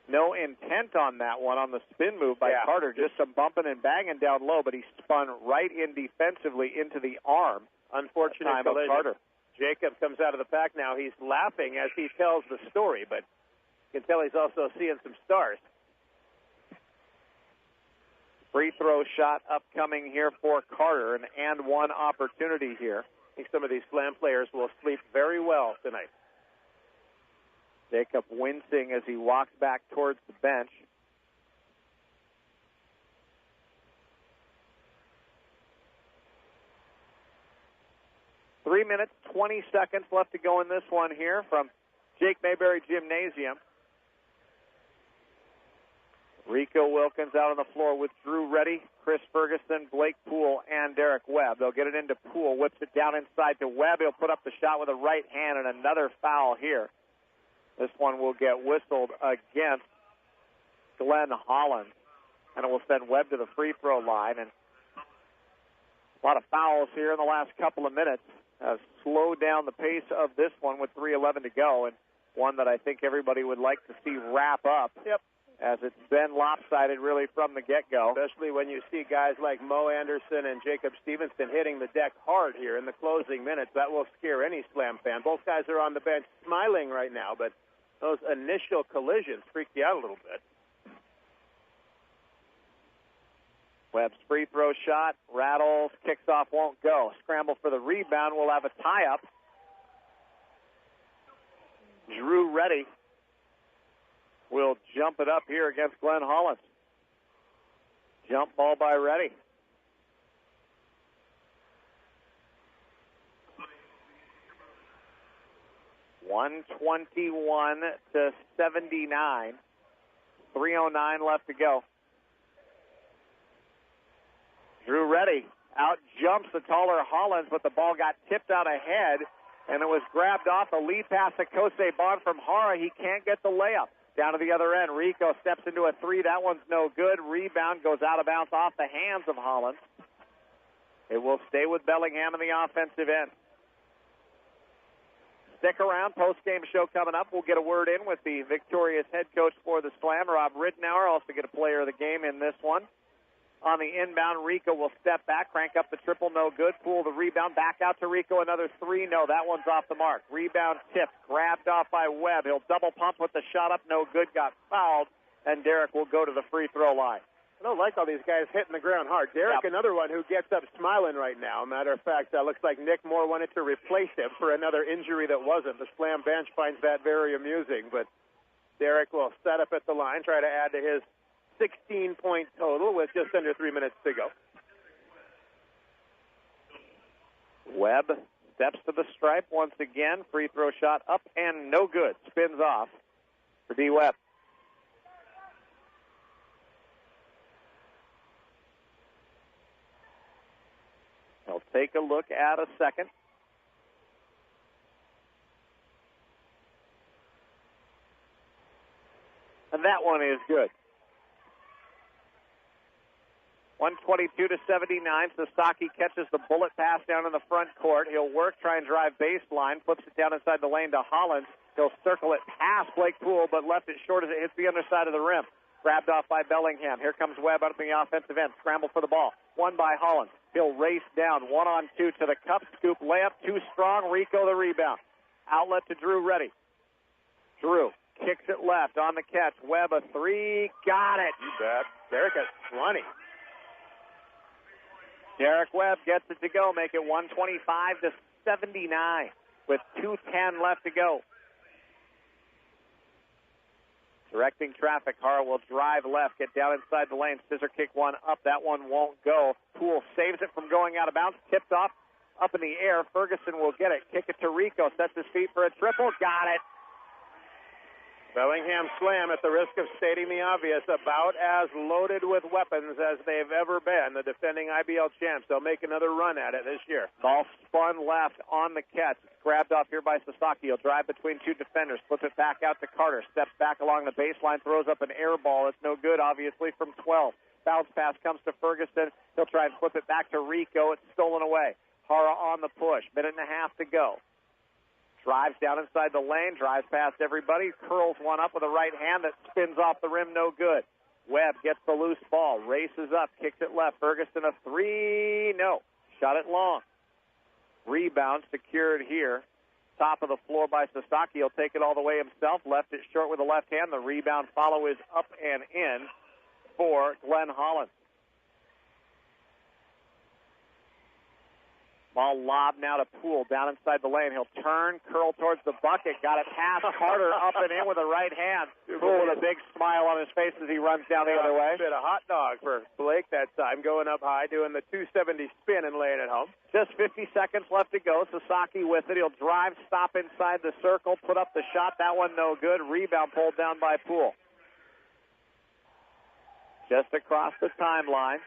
No intent on that one on the spin move by Carter. Just some bumping and banging down low, but he spun right in defensively into the arm. Unfortunate time of Carter. Jacob comes out of the pack now. He's laughing as he tells the story, but you can tell he's also seeing some stars. Free throw shot upcoming here for Carter, an and one opportunity here. I think some of these Slam players will sleep very well tonight. Jacob wincing as he walks back towards the bench. Three minutes, 20 seconds left to go in this one here from Jake Mayberry Gymnasium. Rico Wilkins out on the floor with Drew Reddy, Chris Ferguson, Blake Poole, and Derek Webb. They'll get it into Poole, whips it down inside to Webb. He'll put up the shot with a right hand, and another foul here. This one will get whistled against Glenn Holland, and it will send Webb to the free throw line. And a lot of fouls here in the last couple of minutes has slowed down the pace of this one with 3:11 to go, and one that I think everybody would like to see wrap up. Yep. As it's been lopsided really from the get-go. Especially when you see guys like Mo Anderson and Jacob Stevenson hitting the deck hard here in the closing minutes. That will scare any Slam fan. Both guys are on the bench smiling right now, but those initial collisions freaked you out a little bit. Webb's free throw shot, rattles, kicks off, won't go. Scramble for the rebound, we'll have a tie-up. Drew Reddy will jump it up here against Glenn Holland. Jump ball by Reddy. (121-79). 3:09 left to go. Drew Reddy out jumps the taller Hollins, but the ball got tipped out ahead, and it was grabbed off a lead pass to Kosei Bond from Hara. He can't get the layup. Down to the other end, Rico steps into a three. That one's no good. Rebound goes out of bounds off the hands of Hollins. It will stay with Bellingham in the offensive end. Stick around. Post-game show coming up. We'll get a word in with the victorious head coach for the Slam, Rob Rittenauer. Also get a player of the game in this one. on the inbound. Rico will step back, crank up the triple, no good. Poole the rebound, back out to Rico, another three, no, that one's off the mark. Rebound tipped, grabbed off by Webb. He'll double pump with the shot up, no good, got fouled, and Derek will go to the free throw line. I don't like all these guys hitting the ground hard. Derek, another one who gets up smiling right now. Matter of fact, looks like Nick Moore wanted to replace him for another injury that wasn't. The Slam bench finds that very amusing, but Derek will set up at the line, try to add to his 16-point total with just under 3 minutes to go. Webb steps to the stripe once again. Free throw shot up and no good. Spins off for D. Webb. He'll take a look at a second. And that one is good. 122-79. Sasaki catches the bullet pass down in the front court. He'll work, try and drive baseline, flips it down inside the lane to Hollins. He'll circle it past Blake Poole, but left it short as it hits the underside of the rim. Grabbed off by Bellingham. Here comes Webb up in the offensive end. Scramble for the ball. One by Hollins. He'll race down 1-on-2 to the cup. Scoop layup. Too strong. Rico the rebound. Outlet to Drew Reddy. Drew kicks it left on the catch. Webb a three. Got it. You bet. Derek at 20. Derek Webb gets it to go. Make it 125-79 with 2:10 left to go. Directing traffic, Hara will drive left, get down inside the lane, scissor kick one up. That one won't go. Poole saves it from going out of bounds, tipped off, up in the air. Ferguson will get it, kick it to Rico, sets his feet for a triple, got it. Bellingham Slam, at the risk of stating the obvious, about as loaded with weapons as they've ever been. The defending IBL champs, they'll make another run at it this year. Ball spun left on the catch. It's grabbed off here by Sasaki. He'll drive between two defenders, flips it back out to Carter, steps back along the baseline, throws up an air ball. It's no good, obviously, from 12. Bounce pass comes to Ferguson. He'll try and flip it back to Rico. It's stolen away. Hara on the push. Minute and a half to go. Drives down inside the lane, drives past everybody, curls one up with a right hand that spins off the rim, no good. Webb gets the loose ball, races up, kicks it left. Ferguson a three, no. Shot it long. Rebound secured here. Top of the floor by Sasaki. He'll take it all the way himself. Left it short with the left hand. The rebound follow is up and in for Glenn Holland. Ball lob now to Poole down inside the lane. He'll turn, curl towards the bucket. Got it past Carter up and in with a right hand. Poole with a big smile on his face as he runs down the other way. Bit of hot dog for Blake that time, going up high, doing the 270 spin and laying it home. Just 50 seconds left to go. Sasaki with it. He'll drive, stop inside the circle, put up the shot. That one no good. Rebound pulled down by Poole. Just across the timeline.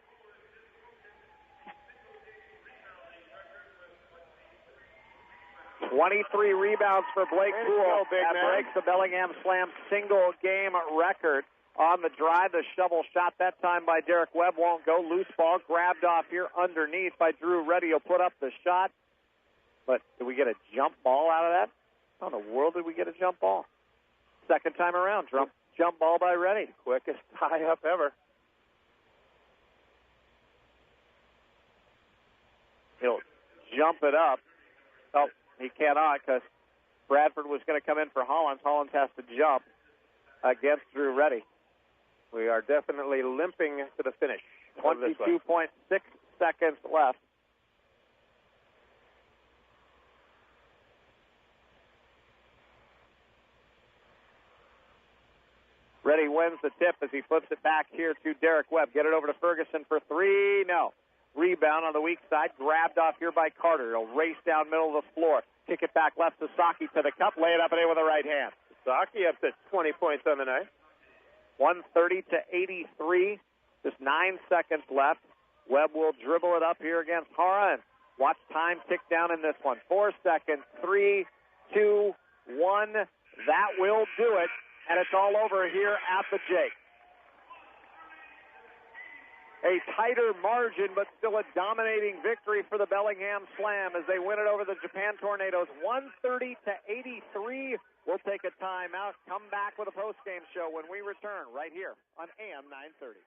23 rebounds for Blake Poole. That breaks the Bellingham Slam single-game record. On the drive, the shovel shot that time by Derek Webb won't go. Loose ball grabbed off here underneath by Drew Reddy. He'll put up the shot. But did we get a jump ball out of that? How in the world did we get a jump ball? Second time around, jump ball by Reddy. Quickest tie-up ever. He'll jump it up. Oh, he cannot because Bradford was going to come in for Hollins. Hollins has to jump against Drew Reddy. We are definitely limping to the finish. 22.6 seconds left. Reddy wins the tip as he flips it back here to Derek Webb. Get it over to Ferguson for three. No. Rebound on the weak side, grabbed off here by Carter. He'll race down middle of the floor, kick it back left to Sasaki to the cup, lay it up and in with a right hand. Sasaki up to 20 points on the night. 130-83, just 9 seconds left. Webb will dribble it up here against Hara, and watch time tick down in this one. 4 seconds, 3, 2, 1. That will do it, and it's all over here at the Jake. A tighter margin, but still a dominating victory for the Bellingham Slam as they win it over the Japan Tornadoes, 130-83. We'll take a timeout, come back with a post-game show when we return right here on AM 930.